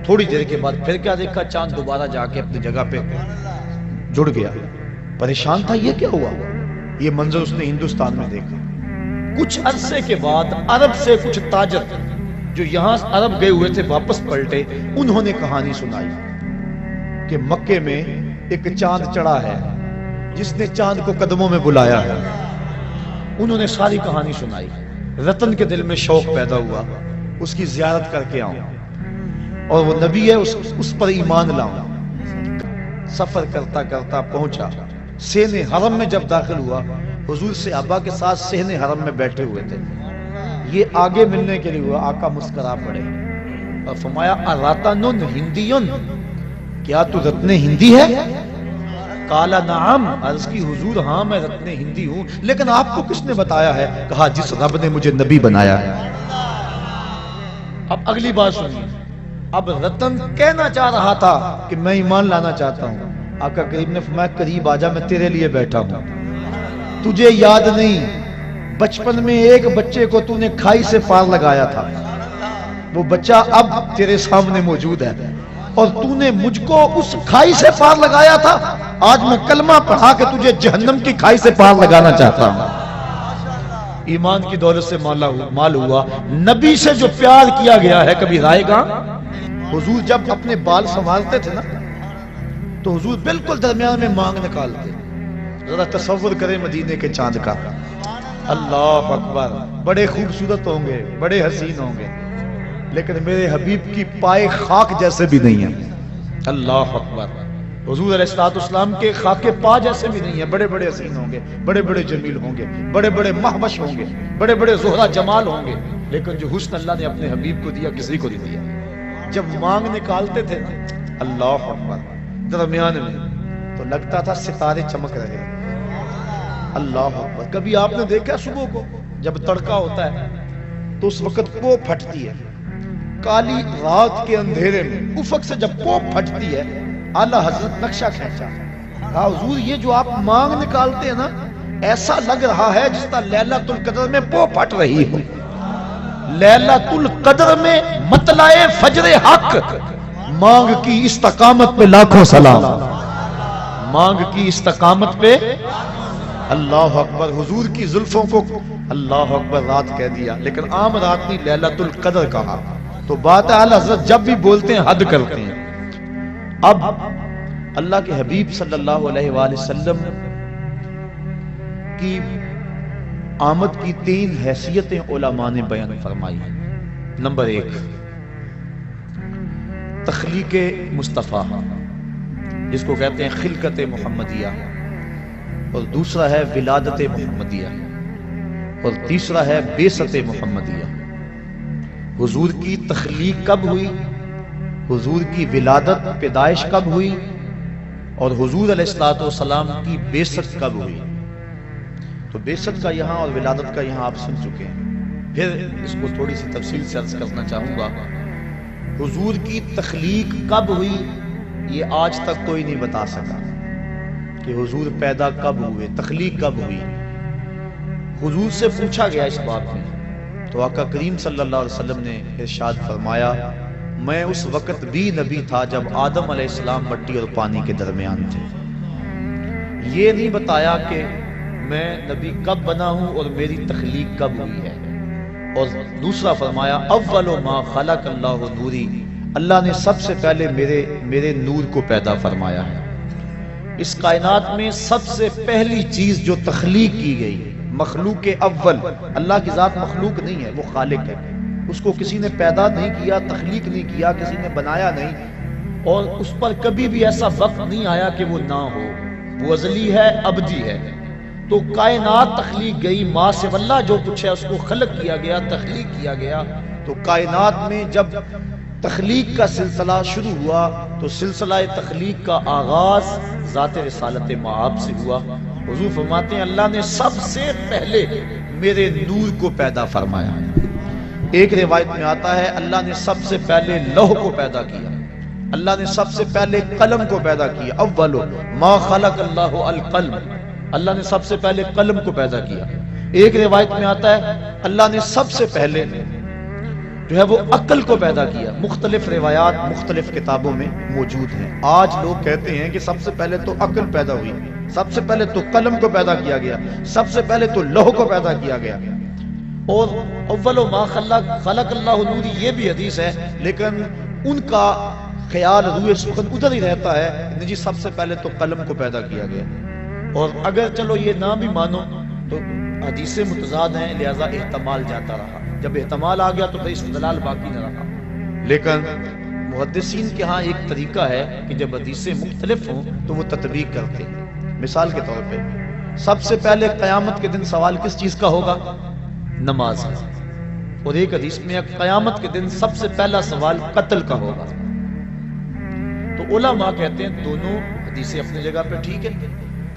تھوڑی دیر کے بعد پھر کیا دیکھا، چاند دوبارہ جا کے اپنی جگہ پہ جڑ گیا. پریشان تھا یہ کیا ہوا. یہ منظر اس نے ہندوستان میں دیکھا. کچھ عرصے کے بعد عرب سے کچھ تاجر جو یہاں عرب گئے ہوئے تھے واپس پلٹے. انہوں نے کہانی سنائی کہ مکے میں ایک چاند چڑھا ہے جس نے چاند کو قدموں میں بلایا ہے. انہوں نے ساری کہانی سنائی. رتن کے دل میں شوق پیدا ہوا اس کی زیارت کر کے آؤں اور وہ نبی ہے اس پر ایمان لاؤں. سفر کرتا کرتا پہنچا سین حرم میں. جب داخل ہوا حضور صحابہ کے ساتھ سین حرم میں بیٹھے ہوئے تھے. یہ آگے ملنے کے لیے ہوا. آقا مسکرا پڑے اور فرمایا اراتن ہندیون، کیا تو رتن ہندی ہے؟ قال نعم. عرض کی حضور ہاں میں رتن ہندی ہوں، لیکن آپ کو کس نے بتایا ہے؟ کہا جس رب نے مجھے نبی بنایا ہے. اب اگلی بات سنیے. اب رتن کہنا چاہ رہا تھا کہ میں ایمان لانا چاہتا ہوں. آقا کریم نے فرمایا قریب آجا، میں تیرے لیے بیٹھا ہوں. تجھے یاد نہیں بچپن میں ایک بچے کو تو نے کھائی سے پار لگایا تھا، وہ بچہ اب تیرے سامنے موجود ہے اور تو نے مجھ کو اس کھائی سے پار لگایا تھا. آج میں کلمہ پڑھا کہ تجھے جہنم کی کھائی سے پار لگانا چاہتا ہوں. ایمان کی دولت سے مال ہوا. نبی سے جو پیار کیا گیا ہے کبھی رائے گا. حضور جب اپنے بال سنبھالتے تھے نا تو حضور بالکل درمیان میں مانگ نکالتے. ذرا تصور کریں مدینے کے چاند کا. اللہ اکبر. بڑے خوبصورت ہوں گے، بڑے حسین ہوں گے، لیکن میرے حبیب کی پائے خاک جیسے بھی نہیں ہیں. اللہ اکبر. حضور علیہ السلام کے خاک پا جیسے بھی نہیں ہیں. بڑے بڑے حسین ہوں گے، بڑے بڑے جمیل ہوں گے، بڑے بڑے مہوش ہوں گے، بڑے بڑے زہرہ جمال ہوں گے، لیکن جو حسن اللہ نے اپنے حبیب کو دیا کسی کو نہیں دیا. جب مانگ نکالتے تھے نا اللہ اکبر درمیان میں تو لگتا تھا ستارے چمک رہے. اللہ اکبر. کبھی آپ نے دیکھا صبح کو جب تڑکا ہوتا ہے تو اس وقت پوپ پھٹتی ہے. کالی رات کے اندھیرے میں افق سے جب پوپ پھٹتی ہے اعلیٰ حضرت نقشہ کھینچا. کہا حضور یہ جو آپ مانگ نکالتے ہیں نا ایسا لگ رہا ہے جس طرح لیلۃ القدر میں پوپ پھٹ رہی ہو. لیلۃ القدر میں مطلع فجر حق. مانگ کی استقامت پہ لاکھوں سلام. مانگ کی استقامت پہ اللہ اکبر. حضور کی زلفوں کو اللہ اکبر رات کہہ دیا، لیکن عام رات نہیں لیلۃ القدر کہا. تو بات ہے اعلیٰ حضرت جب بھی بولتے ہیں حد کرتے ہیں. اب اللہ کے حبیب صلی اللہ علیہ وآلہ وسلم کی آمد کی 3 حیثیتیں علماء نے بیان فرمائی. نمبر 1 تخلیق مصطفیٰ جس کو کہتے ہیں خلقت محمدیہ، اور دوسرا ہے ولادت محمدیہ، اور تیسرا ہے بعثت محمدیہ۔ حضور کی تخلیق کب ہوئی، حضور کی ولادت پیدائش کب ہوئی، اور حضور علیہ الصلوۃ والسلام کی بعثت کب ہوئی۔ تو بعثت کا یہاں اور ولادت کا یہاں آپ سن چکے ہیں، پھر اس کو تھوڑی سی تفصیل سے عرض کرنا چاہوں گا۔ حضور کی تخلیق کب ہوئی یہ آج تک کوئی نہیں بتا سکا کہ حضور پیدا کب ہوئے، تخلیق کب ہوئی۔ حضور سے پوچھا گیا اس بات میں تو آقا کریم صلی اللہ علیہ وسلم نے ارشاد فرمایا، میں اس وقت بھی نبی تھا جب آدم علیہ السلام مٹی اور پانی کے درمیان تھے۔ یہ نہیں بتایا کہ میں نبی کب بنا ہوں اور میری تخلیق کب ہوئی ہے۔ اور دوسرا فرمایا، اول ما خلق اللہ نوری، اللہ نے سب سے پہلے میرے نور کو پیدا فرمایا ہے۔ اس کائنات میں سب سے پہلی چیز جو تخلیق کی گئی، مخلوق اول، اللہ کی ذات مخلوق نہیں ہے، وہ خالق ہے، اس کو کسی نے پیدا نہیں کیا، تخلیق نہیں کیا، کسی نے بنایا نہیں، اور اس پر کبھی بھی ایسا وقت نہیں آیا کہ وہ نہ ہو، وہ ازلی ہے، ابدی ہے۔ تو کائنات تخلیق گئی، ماں سے اللہ جو کچھ ہے اس کو خلق کیا گیا، تخلیق کیا گیا۔ تو کائنات میں جب تخلیق کا سلسلہ شروع ہوا تو سلسلہ تخلیق کا آغاز ذات رسالت مآب سے ہوا۔ حضور فرماتے ہیں اللہ نے سب سے پہلے میرے نور کو پیدا فرمایا۔ ایک روایت میں آتا ہے اللہ نے سب سے پہلے لوح کو پیدا کیا، اللہ نے سب سے پہلے قلم کو پیدا کیا، اول ما خلق اللہ القلم، اللہ نے سب سے پہلے قلم کو پیدا کیا۔ ایک روایت میں آتا ہے اللہ نے سب سے پہلے جو ہے وہ عقل کو پیدا کیا۔ مختلف روایات مختلف کتابوں میں موجود ہیں۔ آج لوگ کہتے ہیں کہ سب سے پہلے تو عقل پیدا ہوئی، سب سے پہلے تو قلم کو پیدا کیا گیا، سب سے پہلے تو لوح کو پیدا کیا گیا۔ اور اول ما خلق اللہ نوری یہ بھی حدیث ہے، لیکن ان کا خیال روئے سخن ادھر ہی رہتا ہے جی سب سے پہلے تو قلم کو پیدا کیا گیا۔ اور اگر چلو یہ نہ بھی مانو تو حدیثیں متضاد ہیں، لہذا احتمال جاتا رہا، جب احتمال آ گیا تو پھر استدلال باقی نہ رہا۔ لیکن محدثین کے ہاں ایک طریقہ ہے کہ جب حدیثیں مختلف ہوں تو وہ تطبیق کرتے ہیں۔ مثال کے طور پہ سب سے پہلے قیامت کے دن سوال کس چیز کا ہوگا؟ نماز کا۔ اور ایک حدیث میں قیامت کے دن سب سے پہلا سوال قتل کا ہوگا۔ تو علماء کہتے ہیں دونوں حدیثیں اپنی جگہ پہ ٹھیک ہے،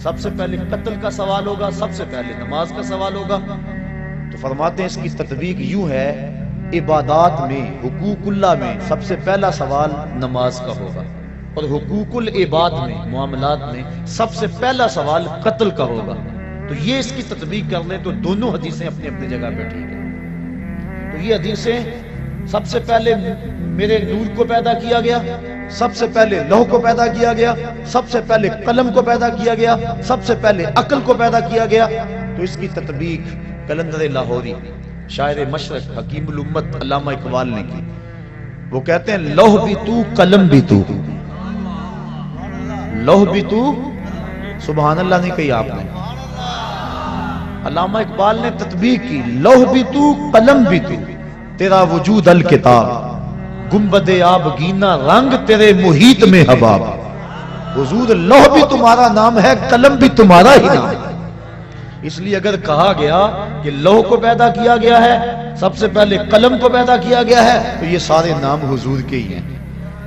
سب سے پہلے قتل کا سوال ہوگا، سب سے پہلے نماز کا سوال ہوگا۔ تو فرماتے ہیں اس کی تطبیق یوں ہے، عبادات میں، حقوق اللہ میں سب سے پہلا سوال نماز کا ہوگا، اور حقوق العباد میں، معاملات میں سب سے پہلا سوال قتل کا ہوگا۔ تو یہ اس کی تطبیق کر لیں تو دونوں حدیثیں اپنی اپنی جگہ پہ ٹھیک ہیں۔ تو یہ حدیثیں سب سے پہلے میرے نور کو پیدا کیا گیا، سب سے پہلے لوح کو پیدا کیا گیا، سب سے پہلے قلم کو پیدا کیا گیا، سب سے پہلے عقل کو پیدا کیا گیا۔ تو اس کی تطبیق قلندر لاہوری، شاعر مشرق، حکیم الامت علامہ اقبال نے کی۔ وہ کہتے ہیں لوح بھی تو، قلم بھی تو، لوح بھی تو، سبحان اللہ نہیں کہی آپ نے، علامہ اقبال نے تطبیق کی، لوح بھی تو، قلم بھی تو، تیرا وجود الکتاب، گنبد آب گینا رنگ تیرے محیط میں حباب۔ حضور لوح بھی تمہارا نام ہے، قلم بھی تمہارا ہی نام ہے۔ اس لیے اگر کہا گیا کہ لوح کو پیدا کیا گیا ہے، سب سے پہلے قلم کو پیدا کیا گیا ہے، تو یہ سارے نام حضور کے ہی ہیں۔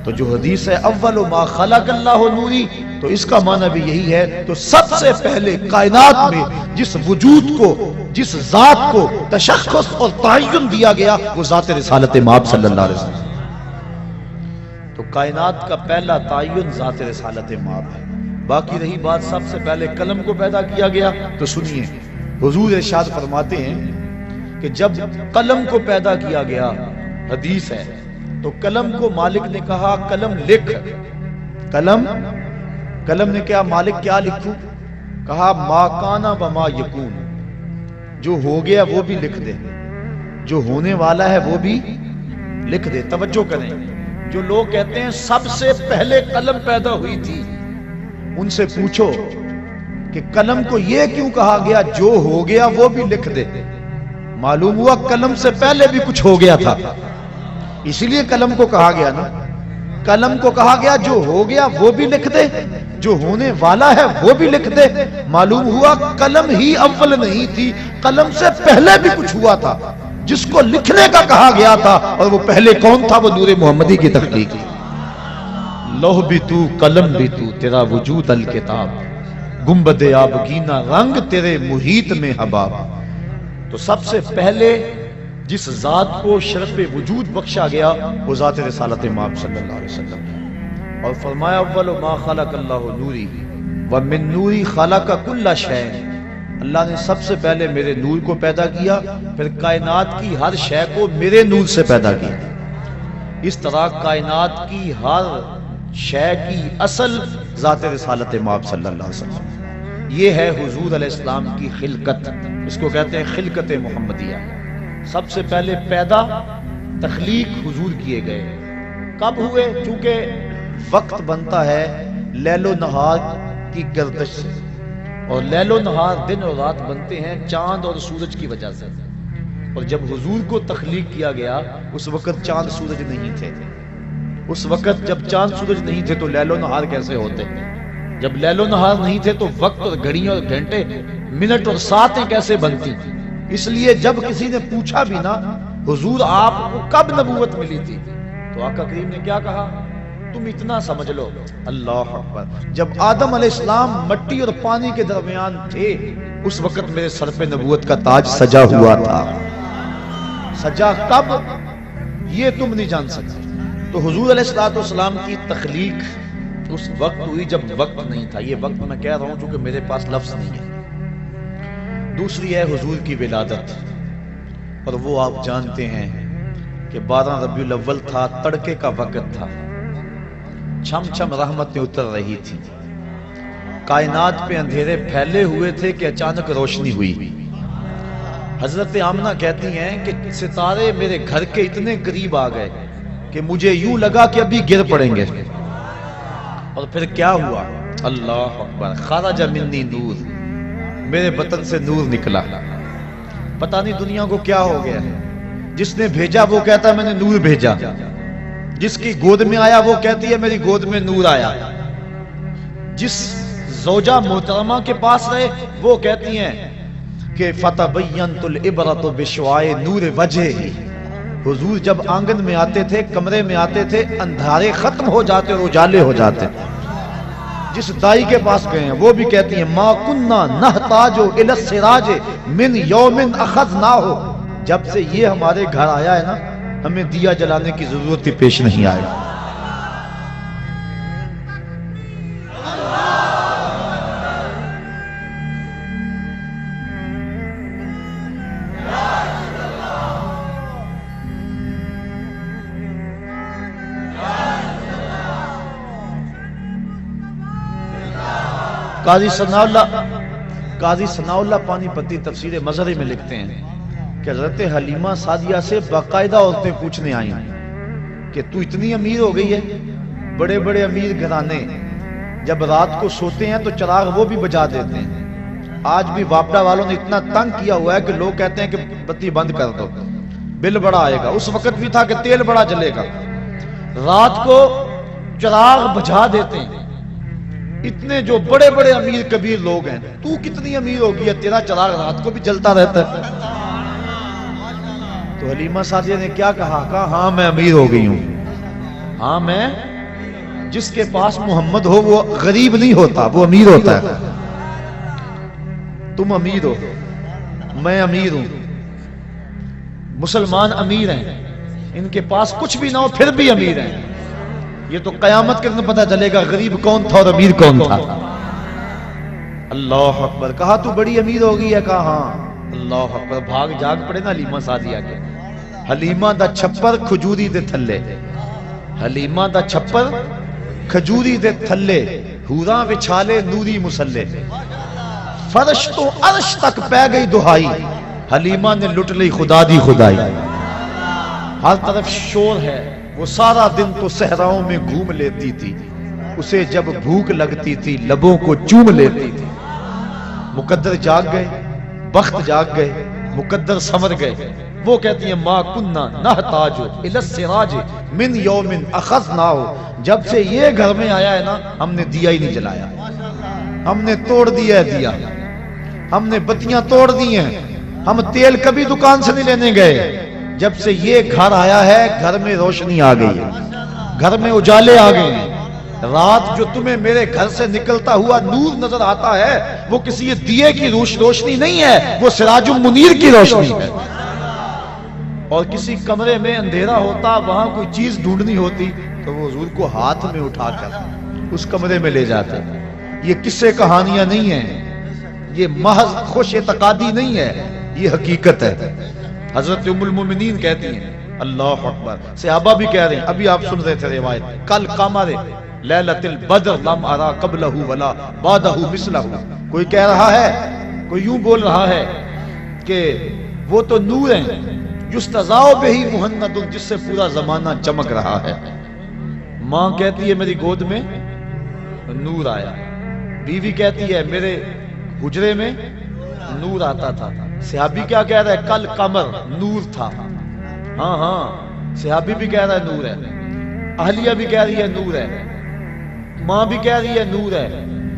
تو جو حدیث ہے اول ما خلق اللہ نوری، تو اس کا معنی بھی یہی ہے۔ تو سب سے پہلے کائنات میں جس وجود کو، جس ذات کو تشخص اور تعین دیا گیا وہ ذات رسالت مآب صلی اللہ علیہ وسلم۔ تو کائنات کا پہلا تعین ذات رسالت مآب ہے۔ باقی رہی بات سب سے پہلے قلم کو پیدا کیا گیا، تو سنیے حضور ارشاد فرماتے ہیں کہ جب قلم کو پیدا کیا گیا، حدیث ہے، تو قلم کو مالک نے کہا قلم لکھ۔ قلم نے کہا مالک کیا لکھوں؟ کہا ما کانا وما یکون، جو ہو گیا وہ بھی لکھ دے، جو ہونے والا ہے وہ بھی لکھ دے۔ توجہ کریں، جو لوگ کہتے ہیں سب سے پہلے قلم پیدا ہوئی تھی، ان سے پوچھو کہ قلم کو یہ کیوں کہا گیا جو ہو گیا وہ بھی لکھ دے؟ معلوم ہوا قلم سے پہلے بھی کچھ ہو گیا تھا، اسی لیے قلم کو کہا گیا نا۔ قلم کو کہا گیا جو ہو گیا وہ بھی لکھ دے، جو ہونے والا ہے وہ بھی لکھ دے۔ معلوم ہوا قلم ہی اول نہیں تھی، قلم سے پہلے بھی کچھ ہوا تھا جس کو لکھنے کا کہا گیا تھا، اور وہ پہلے کون تھا؟ وہ نور محمدی کی تخلیق تھی۔ لوح بھی تو، قلم بھی تو، تیرا وجود الکتاب، گنبد آبگینہ رنگ تیرے محیط میں حباب۔ تو سب سے پہلے جس ذات کو شرف وجود بخشا گیا وہ ذات رسالت مآب صلی اللہ علیہ وسلم ہے، اور فرمایا اول ما خلق اللہ نوری ومن نوری خلق کل شیء، اللہ نے سب سے پہلے میرے نور کو پیدا کیا، پھر کائنات کی ہر شے کو میرے نور سے پیدا کیا۔ اس طرح کائنات کی ہر شے کی اصل ذات رسالت مآب صلی اللہ علیہ وسلم۔ یہ ہے حضور علیہ السلام کی خلقت، اس کو کہتے ہیں خلقت محمدیہ۔ سب سے پہلے پیدا تخلیق حضور کیے گئے، کب ہوئے؟ چونکہ وقت بنتا ہے لیل و نہار کی گردش سے، اور لیل و نہار دن اور رات بنتے ہیں چاند اور سورج کی وجہ سے، اور جب حضور کو تخلیق کیا گیا اس وقت چاند سورج نہیں تھے۔ اس وقت جب چاند سورج نہیں تھے تو لیل و نہار کیسے ہوتے؟ جب لیل و نہار نہیں تھے تو وقت اور گھڑیاں اور گھنٹے، منٹ اور ساعتیں کیسے بنتی؟ اس لیے جب کسی نے پوچھا بھی نا حضور آپ کو کب نبوت ملی تھی، تو آقا کریم نے کیا کہا؟ تم اتنا سمجھ لو، اللہ اکبر، جب آدم علیہ السلام مٹی اور پانی کے درمیان تھے اس وقت میرے سر پہ نبوت کا تاج سجا ہوا تھا۔ سجا کب یہ تم نہیں جان سکتے۔ تو حضور علیہ السلام کی تخلیق اس وقت ہوئی جب وقت نہیں تھا۔ یہ وقت میں کہہ رہا ہوں چونکہ میرے پاس لفظ نہیں ہے۔ دوسری ہے حضور کی ولادت، اور وہ آپ جانتے ہیں کہ 12 ربیع الاول تھا، تڑکے کا وقت تھا، چھم چھم رحمتیں اتر رہی تھی، کائنات پہ اندھیرے پھیلے ہوئے تھے کہ اچانک روشنی ہوئی۔ حضرت آمنہ کہتی ہیں کہ ستارے میرے گھر کے اتنے قریب آ گئے کہ مجھے یوں لگا کہ ابھی گر پڑیں گے، اور پھر کیا ہوا؟ اللہ اکبر، خرج منی نور، میرے بطن سے نور نکلا۔ پتہ نہیں دنیا کو کیا ہو گیا، جس نے بھیجا وہ کہتا ہے میں نے نور بھیجا، جس کی گود میں آیا وہ کہتی ہے میری گود میں نور آیا، جس زوجہ محترمہ کے پاس رہے وہ کہتی ہیں کہ فتبینت العبرۃ بشعاع نور وجہہ۔ حضور جب آنگن میں آتے تھے، کمرے میں آتے تھے، اندھارے ختم ہو جاتے اور اجالے ہو جاتے۔ جس دائی کے پاس گئے ہیں وہ بھی کہتی ہیں ما کننا نحتاج الی السراج من یوم اخذناہ، جب سے یہ ہمارے گھر آیا ہے نا ہمیں دیا جلانے کی ضرورت ہی پیش نہیں آئے۔ قاضی ثناء اللہ پانی پتی تفسیر مظہری میں لکھتے ہیں کہ حضرت حلیمہ سعدیہ سے باقاعدہ عورتیں پوچھنے آئیں کہ تو اتنی امیر ہو گئی ہے۔ بڑے بڑے امیر گھرانے جب رات کو سوتے ہیں تو چراغ وہ بھی بجا دیتے ہیں۔ آج بھی واپڈا والوں نے اتنا تنگ کیا ہوا ہے کہ لوگ کہتے ہیں کہ بتی بند کر دو، بل بڑا آئے گا۔ اس وقت بھی تھا کہ تیل بڑا جلے گا، رات کو چراغ بجھا دیتے ہیں۔ اتنے جو بڑے بڑے امیر کبیر لوگ ہیں، تو کتنی امیر ہوگی ہے، تیرا چراغ رات کو بھی جلتا رہتا ہے۔ تو حلیمہ سعدیہ نے کیا کہا؟ کہا ہاں میں امیر ہو گئی ہوں، ہاں میں، جس کے پاس محمد ہو وہ غریب نہیں ہوتا، وہ امیر ہوتا ہے۔ تم امیر ہو، میں امیر ہوں، مسلمان امیر ہیں، ان کے پاس کچھ بھی نہ ہو پھر بھی امیر ہیں۔ یہ تو قیامت کے دن پتہ چلے گا غریب کون تھا اور امیر کون تھا۔ اللہ اکبر، کہا تو بڑی امیر ہو گئی ہے؟ کہا ہاں۔ اللہ اکبر، بھاگ جاگ پڑے نا حلیمہ سعدیہ کے۔ حلیمہ دا چھپر کھجوری دے تھلے، حلیمہ دا چھپر کھجوری دے تھلے، حوراں وچھالے نوری مسلے، فرش تو عرش تک پہ گئی دہائی، حلیمہ نے لٹ لی خدا دی خدائی۔ ہر طرف شور ہے، وہ سارا دن تو صحراؤں میں گھوم لیتی تھی، اسے جب بھوک لگتی تھی لبوں کو چوم لیتی تھی۔ مقدر جاگ گئے، بخت جاگ گئے، مقدر سمر گئے. وہ کہتی ہیں ما کننا نحتاج الی السراج من یوم اخذناہ. جب سے یہ گھر میں آیا ہے نا ہم نے دیا ہی نہیں جلایا. ہم نے توڑ دیا ہے دیا, ہم نے بتیاں توڑ دی ہیں. ہم تیل کبھی دکان سے نہیں لینے گئے. جب سے یہ گھر آیا ہے گھر میں روشنی آ گئی ہے, گھر میں اجالے آ گئے ہیں. رات جو تمہیں میرے گھر سے نکلتا ہوا نور نظر آتا ہے وہ کسی دیے کی روشنی نہیں ہے, وہ سراج المنیر کی روشنی ہے. اور کسی کمرے میں اندھیرا ہوتا, وہاں کوئی چیز ڈھونڈنی ہوتی تو وہ حضور کو ہاتھ میں اٹھا کر اس کمرے میں لے جاتے. یہ قصے کہانیاں نہیں ہیں, یہ محض خوش اعتقادی نہیں ہے, یہ حقیقت ہے. حضرت ام المومنین کہتی ہیں اللہ اکبر. صحابہ بھی کہہ رہے ہیں, ابھی آپ سن رہے تھے روایت, کل قمر لیلۃ البدر لم ارا قبلہ ولا بعدہ مثلہ. کوئی کہہ رہا ہے, کوئی یوں بول رہا ہے کہ وہ تو نور ہیں یستضاء بہ مہند, جس سے پورا زمانہ چمک رہا ہے. ماں کہتی ہے میری گود میں نور آیا. بیوی کہتی ہے میرے حجرے میں نور آتا تھا. صحابی کیا کہہ رہا ہے, کل قمر نور تھا. ہاں ہاں صحابی بھی کہہ رہا ہے نور ہے, اہلیہ بھی کہہ رہی ہے نور ہے, ماں بھی کہہ رہی ہے نور ہے,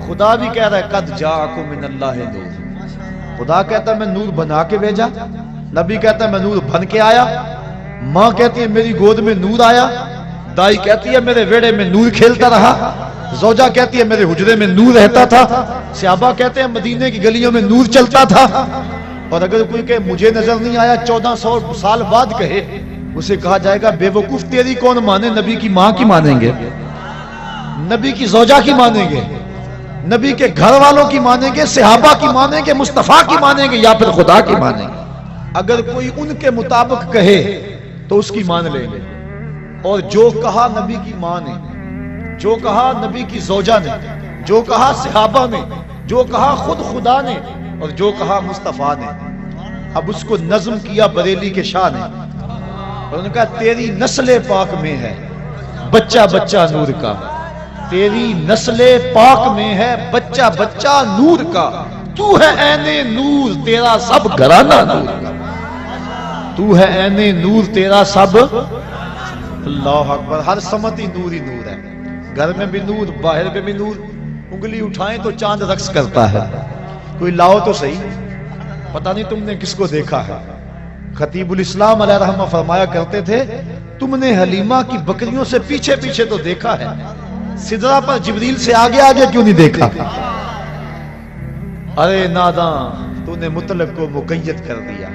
خدا بھی کہہ رہا ہے قد جاءکم من اللہ نور. خدا کہتا ہے میں نور بنا کے بھیجا, نبی کہتا ہے میں نور بن کے آیا. ماں کہتی ہے میری گود میں نور آیا, دائی کہتی ہے میرے ویڑے میں نور کھیلتا رہا, زوجہ کہتی ہے میرے حجرے میں نور رہتا تھا, صحابہ کہتے ہیں مدینے کی گلیوں میں نور چلتا تھا. اور اگر کوئی کہ مجھے نظر نہیں آیا 1400 سال بعد کہے, اسے کہا جائے گا بے وقوف تیری کون مانے, نبی کی ماں کی مانیں گے, نبی کی زوجہ کی مانیں گے, نبی کے گھر والوں کی مانیں گے, صحابہ کی مانیں گے, مصطفیٰ کی مانیں گے, یا پھر خدا کی مانیں گے. اگر کوئی ان کے مطابق کہے تو اس کی مان لیں گے. اور جو کہا نبی کی ماں نے, جو کہا نبی کی زوجہ نے, جو کہا صحابہ نے, جو کہا خود خدا نے, اور جو کہا مصطفیٰ نے, اب اس کو نظم کیا بریلی کے شاہ نے. اور انہوں نے کہا تیری نسل پاک میں ہے بچہ بچہ نور کا, تیری نسل پاک میں ہے بچہ بچہ نور کا, تو ہے عین نور تیرا سب گھرانہ نور کا, تو ہے عین نور تیرا سب. اللہ اکبر. ہر سمتی نور ہی نور ہے, گھر میں بھی نور, باہر میں بھی نور. انگلی اٹھائیں تو چاند رقص کرتا ہے. کوئی لاؤ تو صحیح, پتہ نہیں تم نے کس کو دیکھا ہے. خطیب الاسلام علیہ رحمہ فرمایا کرتے تھے تم نے حلیمہ کی بکریوں سے پیچھے پیچھے تو دیکھا ہے, سدرہ پر جبریل سے آگے آگے کیوں نہیں دیکھا. ارے ناداں تو نے مطلق کو مقید کر دیا,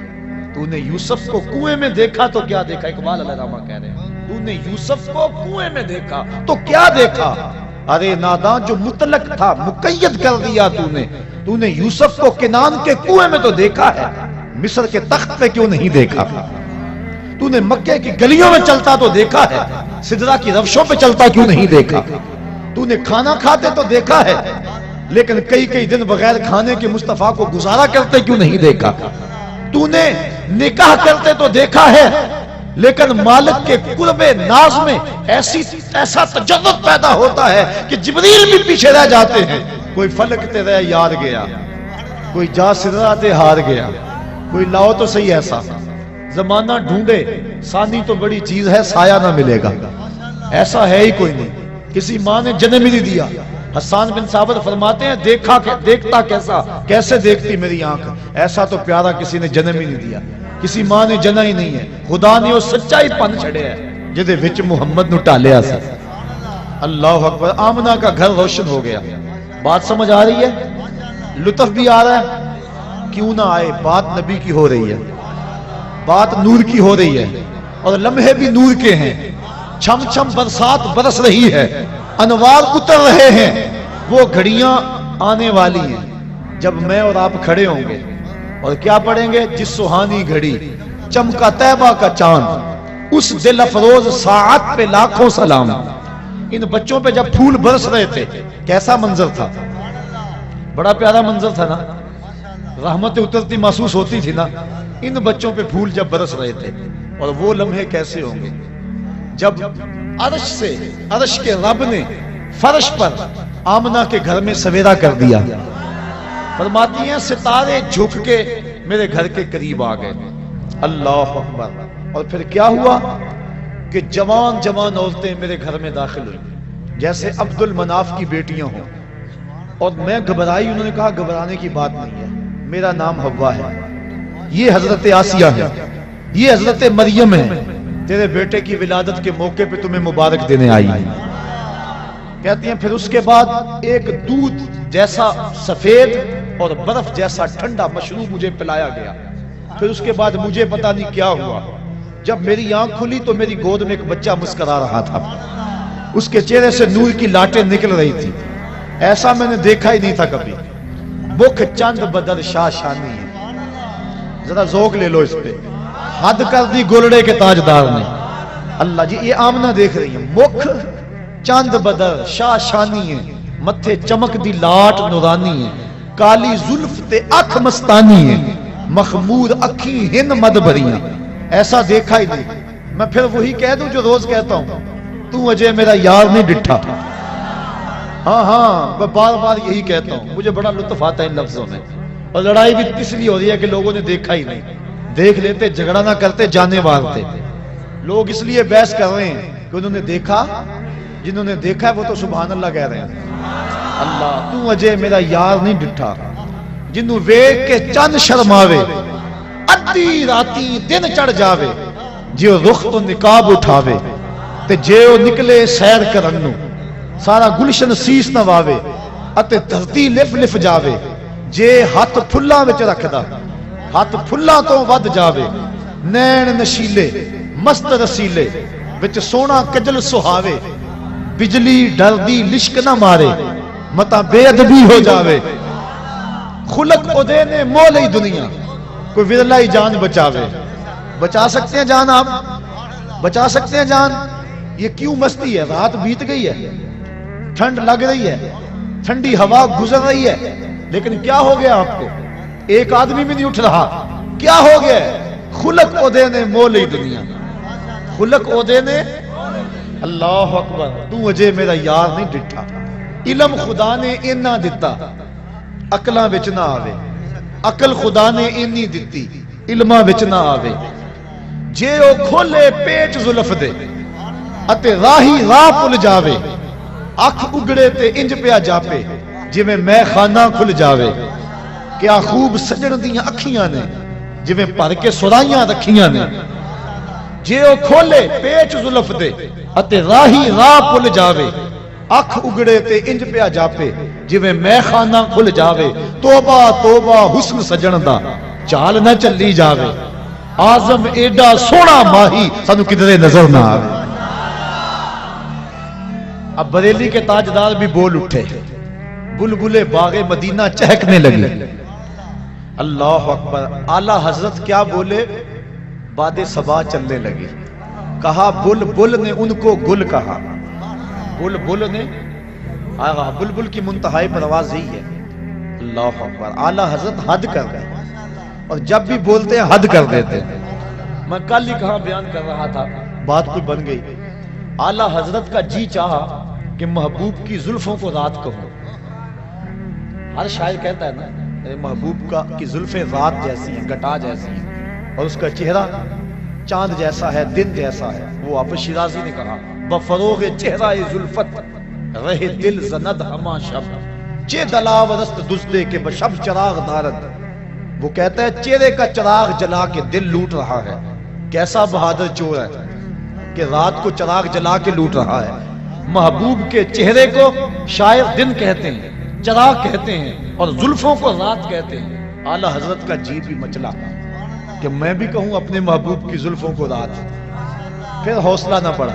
تو نے یوسف کو کنویں میں دیکھا تو کیا دیکھا. اقبال علیہ رحمہ کہہ رہے ہیں تو نے یوسف کو کنویں میں دیکھا تو کیا دیکھا. ارے ناداں جو مطلق تھا مقید کر دیا تو نے یوسف کو کنان کے کنویں میں تو دیکھا ہے, مصر کے تخت پہ کیوں نہیں دیکھا. تو نے مکے کی گلیوں میں چلتا تو دیکھا ہے, سدرہ کی روشوں پہ چلتا کیوں نہیں دیکھا. تو نے کھانا کھاتے تو دیکھا ہے, لیکن کئی کئی دن بغیر کھانے کے مصطفیٰ کو گزارا کرتے کیوں نہیں دیکھا. تو نے نکاح کرتے تو دیکھا ہے, لیکن مالک کے قرب ناز میں ایسا تجرد پیدا ہوتا ہے کہ جبریل بھی پیچھے رہ جاتے ہیں. کوئی فلک تے رہ یار گیا, کوئی جا سدرہ تے ہار گیا. کوئی لاؤ تو صحیح ایسا. زمانہ ڈھونڈے ثانی تو بڑی چیز ہے, سایہ نہ ملے گا. ایسا ہے ہی کوئی نہیں, کسی ماں نے جنم ہی نہیں دیا. حسان بن ثابت فرماتے ہیں دیکھتا کیسا, کیسے دیکھتی میری آنکھ, ایسا تو پیارا کسی نے جنم ہی نہیں دیا. کسی ماں نے جنا ہی نہیں ہے. خدا نے وہ سچائی پن چھڑے ہے جدے وچ محمد نو ٹالیا سی. اللہ اکبر. آمنہ کا گھر روشن ہو گیا. بات سمجھ آ رہی ہے, لطف بھی آ رہا ہے. کیوں نہ آئے, بات نبی کی ہو رہی ہے, بات نور کی ہو رہی ہے, اور لمحے بھی نور کے ہیں. چھم چھم برسات برس رہی ہے, انوار اتر رہے ہیں. وہ گھڑیاں آنے والی ہیں جب میں اور آپ کھڑے ہوں گے اور کیا پڑھیں گے, جس سہانی گھڑی چمکا طیبہ کا چاند, اس دل افروز ساعت پہ لاکھوں سلام. ان بچوں پہ جب پھول برس رہے تھے کیسا منظر تھا, بڑا پیارا منظر تھا نا, رحمت اترتی محسوس ہوتی تھی نا. ان بچوں پہ پھول جب برس رہے تھے, اور وہ لمحے کیسے ہوں گے جب عرش کے رب نے فرش پر آمنہ کے گھر میں سویرا کر دیا. فرماتی ہیں ستارے جھک کے میرے گھر کے قریب آ گئے. اللہ اکبر. اور پھر کیا ہوا کہ جوان جوان عورتیں میرے گھر میں داخل ہوئی جیسے عبد المناف کی بیٹیاں ہوں. اور میں گھبرائی. انہوں نے کہا گھبرانے کی بات نہیں ہے, میرا نام حوا ہے, یہ حضرت آسیہ ہے, یہ حضرت مریم ہے, تیرے بیٹے کی ولادت کے موقع پہ تمہیں مبارک دینے آئی ہے. کہتی ہیں پھر اس کے بعد ایک دودھ جیسا سفید اور برف جیسا ٹھنڈا مشروب مجھے پلایا گیا. پھر اس کے بعد مجھے پتا نہیں کیا ہوا, جب میری آنکھ کھلی تو میری گود میں ایک بچہ مسکرا رہا تھا, اس کے چہرے سے نور کی لاٹیں نکل رہی تھی. ایسا میں نے دیکھا ہی نہیں تھا کبھی. مکھ چند بدر شاہ شانی ہے. ذرا ذوق لے لو اس پہ. حد کر دی گولڑے کے تاجدار نے. اللہ جی یہ آمنہ دیکھ رہی ہے. مکھ چند بدر شاہ شانی ہے, متھے چمک دی لاٹ نورانی ہے, کالی زلف تے اکھ مستانی ہے, مخمور اکھی ہن مد بھریاں. ایسا دیکھا ہی نہیں. میں پھر وہی کہہ دوں جو روز کہتا ہوں, تو اجے میرا یار نہیں ڈٹھا. ہاں میں بار بار یہی کہتا ہوں. مجھے بڑا لطف آتا ہے ان لفظوں میں. اور لڑائی بھی اس لیے ہو رہی ہے کہ لوگوں نے دیکھا ہی نہیں. دیکھ لیتے جھگڑا نہ کرتے, جانے مارتے. لوگ اس لیے بحث کر رہے ہیں کہ انہوں نے دیکھا. جنہوں نے دیکھا ہے وہ تو سبحان اللہ کہہ رہے ہیں. اللہ تو اجے میرا یار نہیں ڈٹھا, جنوں ویکھ کے چند شرماوے, ادھی راتی دن چڑھ جاوے, جیو رخ تو نقاب اٹھاوے, تے جیو نکلے سیر کرن نو سارا گلشن سیس نواوے, اتے دھرتی لف لف جاوے, جے ہاتھ پھلاں وچ رکھدا ہاتھ پھلاں تو ود جاوے, نین نشیلے مست رسیلے وچ سونا کجل سہاوے, بجلی ڈردی لشک نہ مارے, متا بے ادبی ہو جاوے. خلق اودے نے مول دنیا, کوئی ورلا ہی جان بچاوے. بچا سکتے ہیں جان آپ؟ بچا سکتے ہیں جان؟ یہ کیوں مستی ہے؟ رات بیت گئی ہے, ٹھنڈ لگ رہی ہے, ٹھنڈی ہوا گزر رہی ہے, لیکن کیا ہو گیا آپ کو؟ ایک آدمی بھی نہیں اٹھ رہا. کیا ہو گیا؟ خلق اودے نے مول دنیا, خلق اودے نے. اللہ اکبر. تو اجے میرا یار نہیں ڈٹھا. علم خدا نے اینا دتا, عقلاں وچ نہ آوے. عقل خدا نے اینی دتی, علماں وچ نہ آوے. جے او کھولے پیٹ زلف دے, اتے راہی راہ پل جاوے, اکھ اگڑے تے انج پیا جاپے, جویں میں خانہ کھل جاوے. کیا خوب سجن دیاں اکھیاں نے, جویں بھر کے سرائیاں رکھیاں نے. جے او کھولے پیچ زلف دے, اتے راہی راہ پل جاوے, اکھ اگڑے تے انج پیا جاپے, جویں میں خانہ کھل جاوے. توبہ توبہ حسن سجن دا, چال نہ چلی جاوے. آزم ایڈا سونا ماہی سانو کدھرے نظر نہ آوے. اب بریلی کے تاجدار بھی بول اٹھے, بلبلے باغ مدینہ چہکنے لگی. اللہ اکبر. اعلیٰ حضرت کیا بولے؟ باد صبا چلنے لگی. کہا بلبل نے ان کو گل کہا. بلبل نے, بلبل کی منتہائی پرواز یہی ہے. اللہ اکبر. اعلیٰ حضرت حد کر گئے, اور جب بھی بولتے ہیں حد کر دیتے ہیں. میں کل ہی کہاں بیان کر رہا تھا, بات کوئی بن گئی. اعلیٰ حضرت کا جی چاہا کہ محبوب کی زلفوں کو رات کہوں. ہر شاعر کہتا ہے نا میرے محبوب کی زلفیں رات جیسی ہیں, گٹا جیسی ہیں, اور اس کا چہرہ چاند جیسا ہے, دن جیسا ہے. وہ آپ شیرازی نے کہا بفروغ چہرہ زلفت رہے دل زند ہما شب, چے دلاورست دزدے کے بشب چراغ دارد. وہ کہتا ہے چہرے کا چراغ جلا کے دل لوٹ رہا ہے. کیسا بہادر چور ہے کہ رات کو چراغ جلا کے لوٹ رہا ہے. محبوب کے چہرے کو شاعر دن کہتے ہیں, چراغ کہتے ہیں, اور زلفوں کو رات کہتے ہیں. اعلیٰ حضرت کا جی بھی مچلا کہ میں بھی کہوں اپنے محبوب کی زلفوں کو رات. پھر حوصلہ نہ پڑا.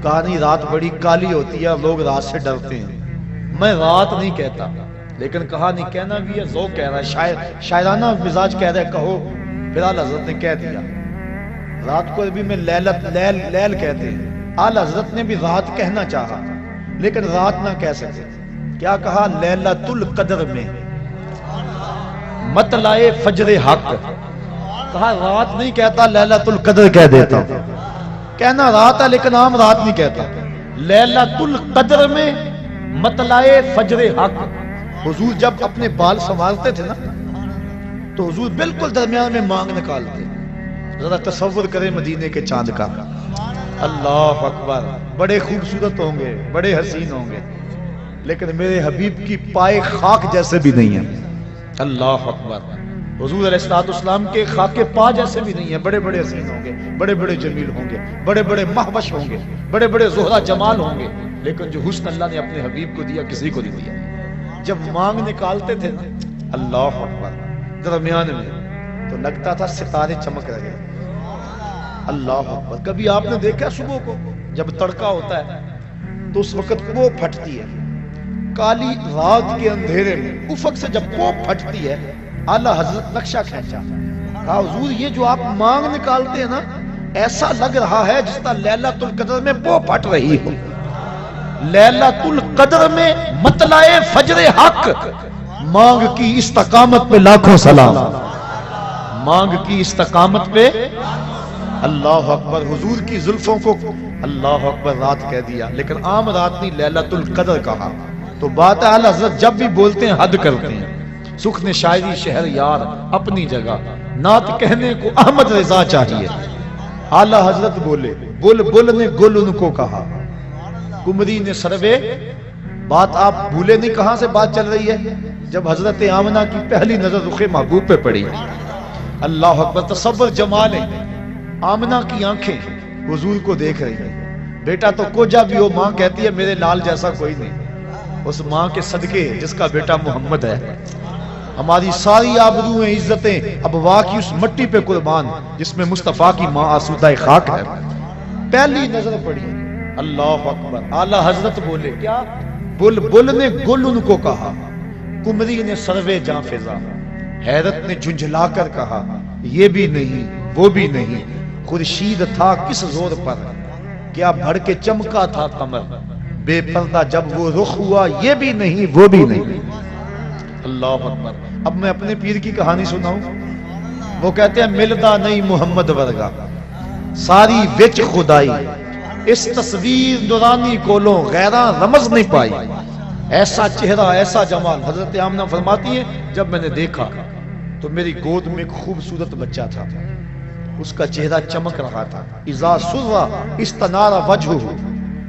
کہا نہیں رات بڑی کالی ہوتی ہے, لوگ رات سے ڈرتے ہیں. میں رات نہیں کہتا, لیکن کہا نہیں کہنا بھی ہے, ذوق کہہ رہا ہے, شاعرانہ مزاج کہہ رہا ہے کہو. پھر اعلیٰ حضرت نے کہہ دیا. رات کو بھی میں لیل کہتے ہیں. اعلیٰ حضرت نے بھی رات کہنا چاہا, لیکن رات نہ کہہ سکتے. کیا کہا؟ لیلۃ القدر میں مطلع فجر حق. کہا رات نہیں کہتا, لیلۃ القدر کہہ دیتا. کہنا رات ہے لیکن عام رات نہیں کہتا. لیلۃ القدر میں مطلع فجر حق, حضور جب اپنے بال سنوارتے تھے نا تو حضور بالکل درمیان میں مانگ نکالتے. ذرا تصور کریں مدینے کے چاند کا. اللہ اکبر. بڑے خوبصورت ہوں گے, بڑے حسین ہوں گے, لیکن میرے حبیب کی پائے خاک جیسے بھی نہیں ہیں. اللہ اکبر. حضور علیہ السلام کے خاک پا جیسے بھی نہیں ہیں. بڑے بڑے حسین ہوں گے, بڑے بڑے جمیل ہوں گے, بڑے بڑے مہوش ہوں گے, بڑے بڑے زہرہ جمال ہوں گے, لیکن جو حسن اللہ نے اپنے حبیب کو دیا کسی کو نہیں دیا. جب مانگ نکالتے تھے نا, اللہ اکبر, درمیان میں تو لگتا تھا ستارے چمک رہے ہیں. اللہ اکبر. کبھی آپ نے دیکھا صبح کو جب تڑکا ہوتا ہے تو اس وقت وہ پھٹتی ہے, کالی رات کے اندھیرے میں افق سے جب وہ پھٹتی ہے, اعلیٰ حضرت نقشہ کھینچا, کہا حضور یہ جو آپ مانگ نکالتے ہیں نا ایسا لگ رہا ہے جس طرح لیلۃ القدر میں وہ پھٹ رہی ہو. لیلۃ القدر میں مطلع فجر حق. مانگ کی استقامت پہ لاکھوں سلام. مانگ کی استقامت پہ اللہ اکبر. حضور کی زلفوں کو اللہ اکبر رات کہہ دیا, لیکن عام رات نہیں, لیلۃ القدر کہا. تو بات اعلیٰ حضرت جب بھی بولتے ہیں حد کرتے ہیں. سخن شاعری شہر یار اپنی جگہ, نعت کہنے کو احمد رضا چاہیے. اعلیٰ حضرت بولے, بل بل نے گل ان کو کہا, کمری نے سروے. بات آپ بھولے نہیں کہاں سے بات چل رہی ہے, جب حضرت آمنہ کی پہلی نظر رخ محبوب پہ پڑی. اللہ اکبر. تصور جمال ہے. آمنہ کی آنکھیں حضور کو دیکھ رہی ہیں. بیٹا تو کوجا بھی ہو, ماں کہتی ہے میرے لال جیسا کوئی نہیں. اس ماں کے صدقے جس کا بیٹا محمد ہے, ہماری ساری آبرویں عزتیں اب واقعی اس مٹی پہ قربان جس میں مصطفیٰ کی ماں آسودہ خاک ہے. پہلی نظر پڑی, اللہ اکبر. اعلیٰ حضرت بولے کیا, بل بل نے گل ان کو کہا, کمری نے سروے جاں فضا. حیرت نے جھنجھلا کر کہا یہ بھی نہیں وہ بھی نہیں, خورشید تھا کس زور پر, کیا بھڑ کے چمکا تھا قمر, بے پردہ جب وہ رخ ہوا یہ بھی نہیں وہ بھی نہیں. اللہ اکبر. اب میں اپنے پیر کی کہانی سناؤں. وہ کہتے ہیں ملدا نہیں محمد ورگا, ساری وچ خدائی, اس تصویر نورانی کولوں غیراں رمز نہیں پائی. ایسا چہرہ ایسا جمال. حضرت آمنہ فرماتی ہیں جب میں نے دیکھا تو میری گود میں ایک خوبصورت بچہ تھا, اس کا چہرہ چمک رہا تھا. اذا سر استنار وجہہ.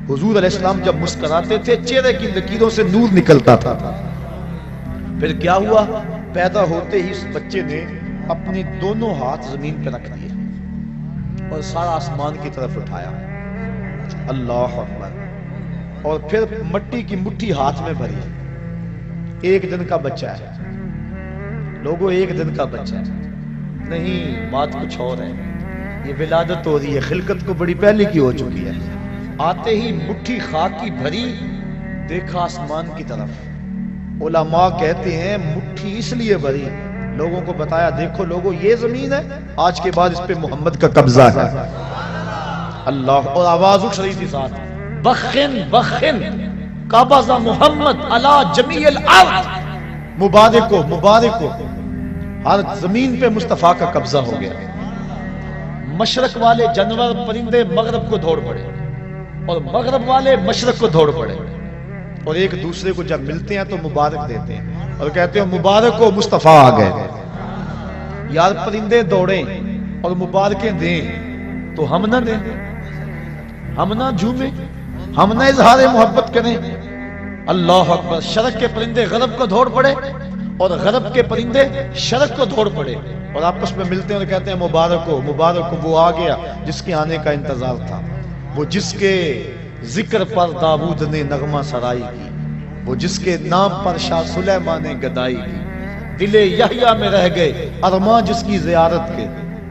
حضور علیہ السلام جب مسکراتے تھے چہرے کی لکیروں سے نور نکلتا تھا. پھر کیا ہوا, پیدا ہوتے ہی اس بچے نے اپنے دونوں ہاتھ زمین پہ رکھ دیے اور سارا آسمان کی طرف اٹھایا. اللہ اکبر. اور پھر مٹی کی مٹھی ہاتھ میں بھری. ایک دن کا بچہ ہے لوگوں, ایک دن کا بچہ ہے. نہیں, بات کچھ اور ہے. یہ ولادت ہو رہی ہے, خلقت کو بڑی پہلے کی ہو چکی ہے. آتے ہی مٹھی خاک کی بھری, دیکھا آسمان کی طرف. علماء کہتے ہیں مٹھی اس لیے بھری, لوگوں کو بتایا دیکھو لوگوں یہ زمین ہے, آج کے بعد اس پہ محمد کا قبضہ ہے. اللہ. اور آواز اٹھ رہی تھی ساتھ, بخن بخن قبض محمد علی جمیع الارض. مبارک ہو مبارک ہو, ہر زمین پہ مصطفیٰ کا قبضہ ہو گیا. مشرق والے جانور پرندے مغرب کو دوڑ پڑے اور مغرب والے مشرق کو دوڑ پڑے, اور ایک دوسرے کو جب ملتے ہیں تو مبارک دیتے ہیں اور کہتے ہیں مبارک ہو مصطفیٰ آ گئے. یار پرندے دوڑیں اور مبارکیں دیں تو ہم نہ دیں, ہم نہ جھومیں, ہم نہ اظہار محبت کریں. اللہ اکبر. شرق کے پرندے غرب کو دوڑ پڑے اور غرب کے پرندے شرق کو دوڑ پڑے اور آپس میں ملتے ہیں اور کہتے ہیں مبارک ہو مبارک ہو. وہ آ گیا جس کے آنے کا انتظار تھا, وہ جس کے ذکر پر داؤد نے نغمہ سرائی کی, وہ جس کے نام پر شاہ سلیمان نے گدائی کی. دل یحییٰ میں رہ گئے ارماں جس کی زیارت کے,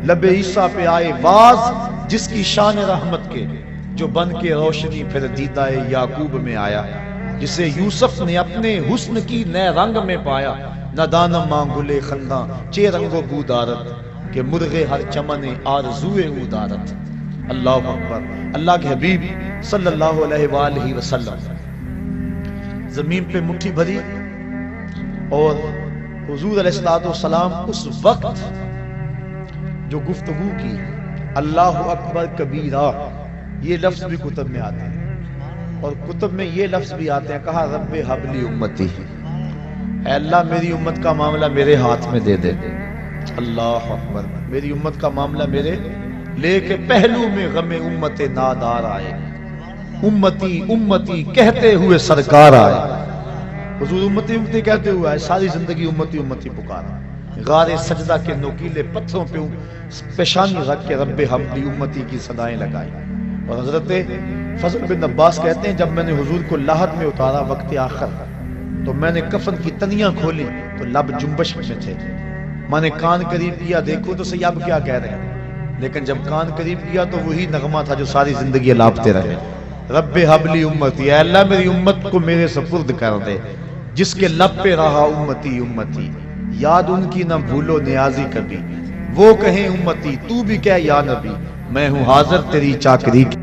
لب عیسیٰ پہ آئے واز جس کی شان رحمت کے, جو بن کے روشنی پھر دیدہ یعقوب میں آیا, جسے یوسف نے اپنے حسن کی نئے رنگ میں پایا. ندانم مانگلے خنداں چے رنگو بودارت, کہ مرغے ہر چمن آرزوئے اودارت. اللہ اکبر. اللہ کے حبیب صلی اللہ علیہ وآلہ وسلم زمین پہ مٹھی بھری اور حضور علیہ السلام اس وقت جو گفتگو کی, اللہ اکبر کبیرہ, یہ لفظ بھی کتب میں آتے ہیں اور کتب میں یہ لفظ بھی آتے ہیں, کہا رب حبلی امتی, اے اللہ میری امت کا معاملہ میرے ہاتھ میں دے دے. اللہ اکبر. میری امت کا معاملہ میرے لے کے پہلو میں غم امت نادار آئے. امتی امتی کہتے ہوئے سرکار آئے. حضور امتی امتی کہتے ہوئے آئے. ساری زندگی امتی امتی پکارا. غار سجدہ کے نوکیلے پتھروں پہ پیشانی رکھ کے رب حبلی امتی کی صدائیں لگائی. اور حضرت فضل بن عباس کہتے ہیں جب میں نے حضور کو لاحد میں اتارا وقت آخر تو میں نے کفن کی تنیاں کھولی تو لب جنبش میں تھے. میں نے کان قریب کیا دیکھو تو صحیح اب کیا کہہ رہے ہیں, لیکن جب کان قریب کیا تو وہی نغمہ تھا جو ساری زندگی لاپتے رہے. رب حبلی امتی, اے اللہ میری امت کو میرے سپرد کر دے. جس کے لب پہ رہا امتی امتی, یاد ان کی نہ بھولو نیازی کبھی. وہ کہیں امتی تو بھی کہہ یا نبی, میں ہوں حاضر تیری چاکری کی.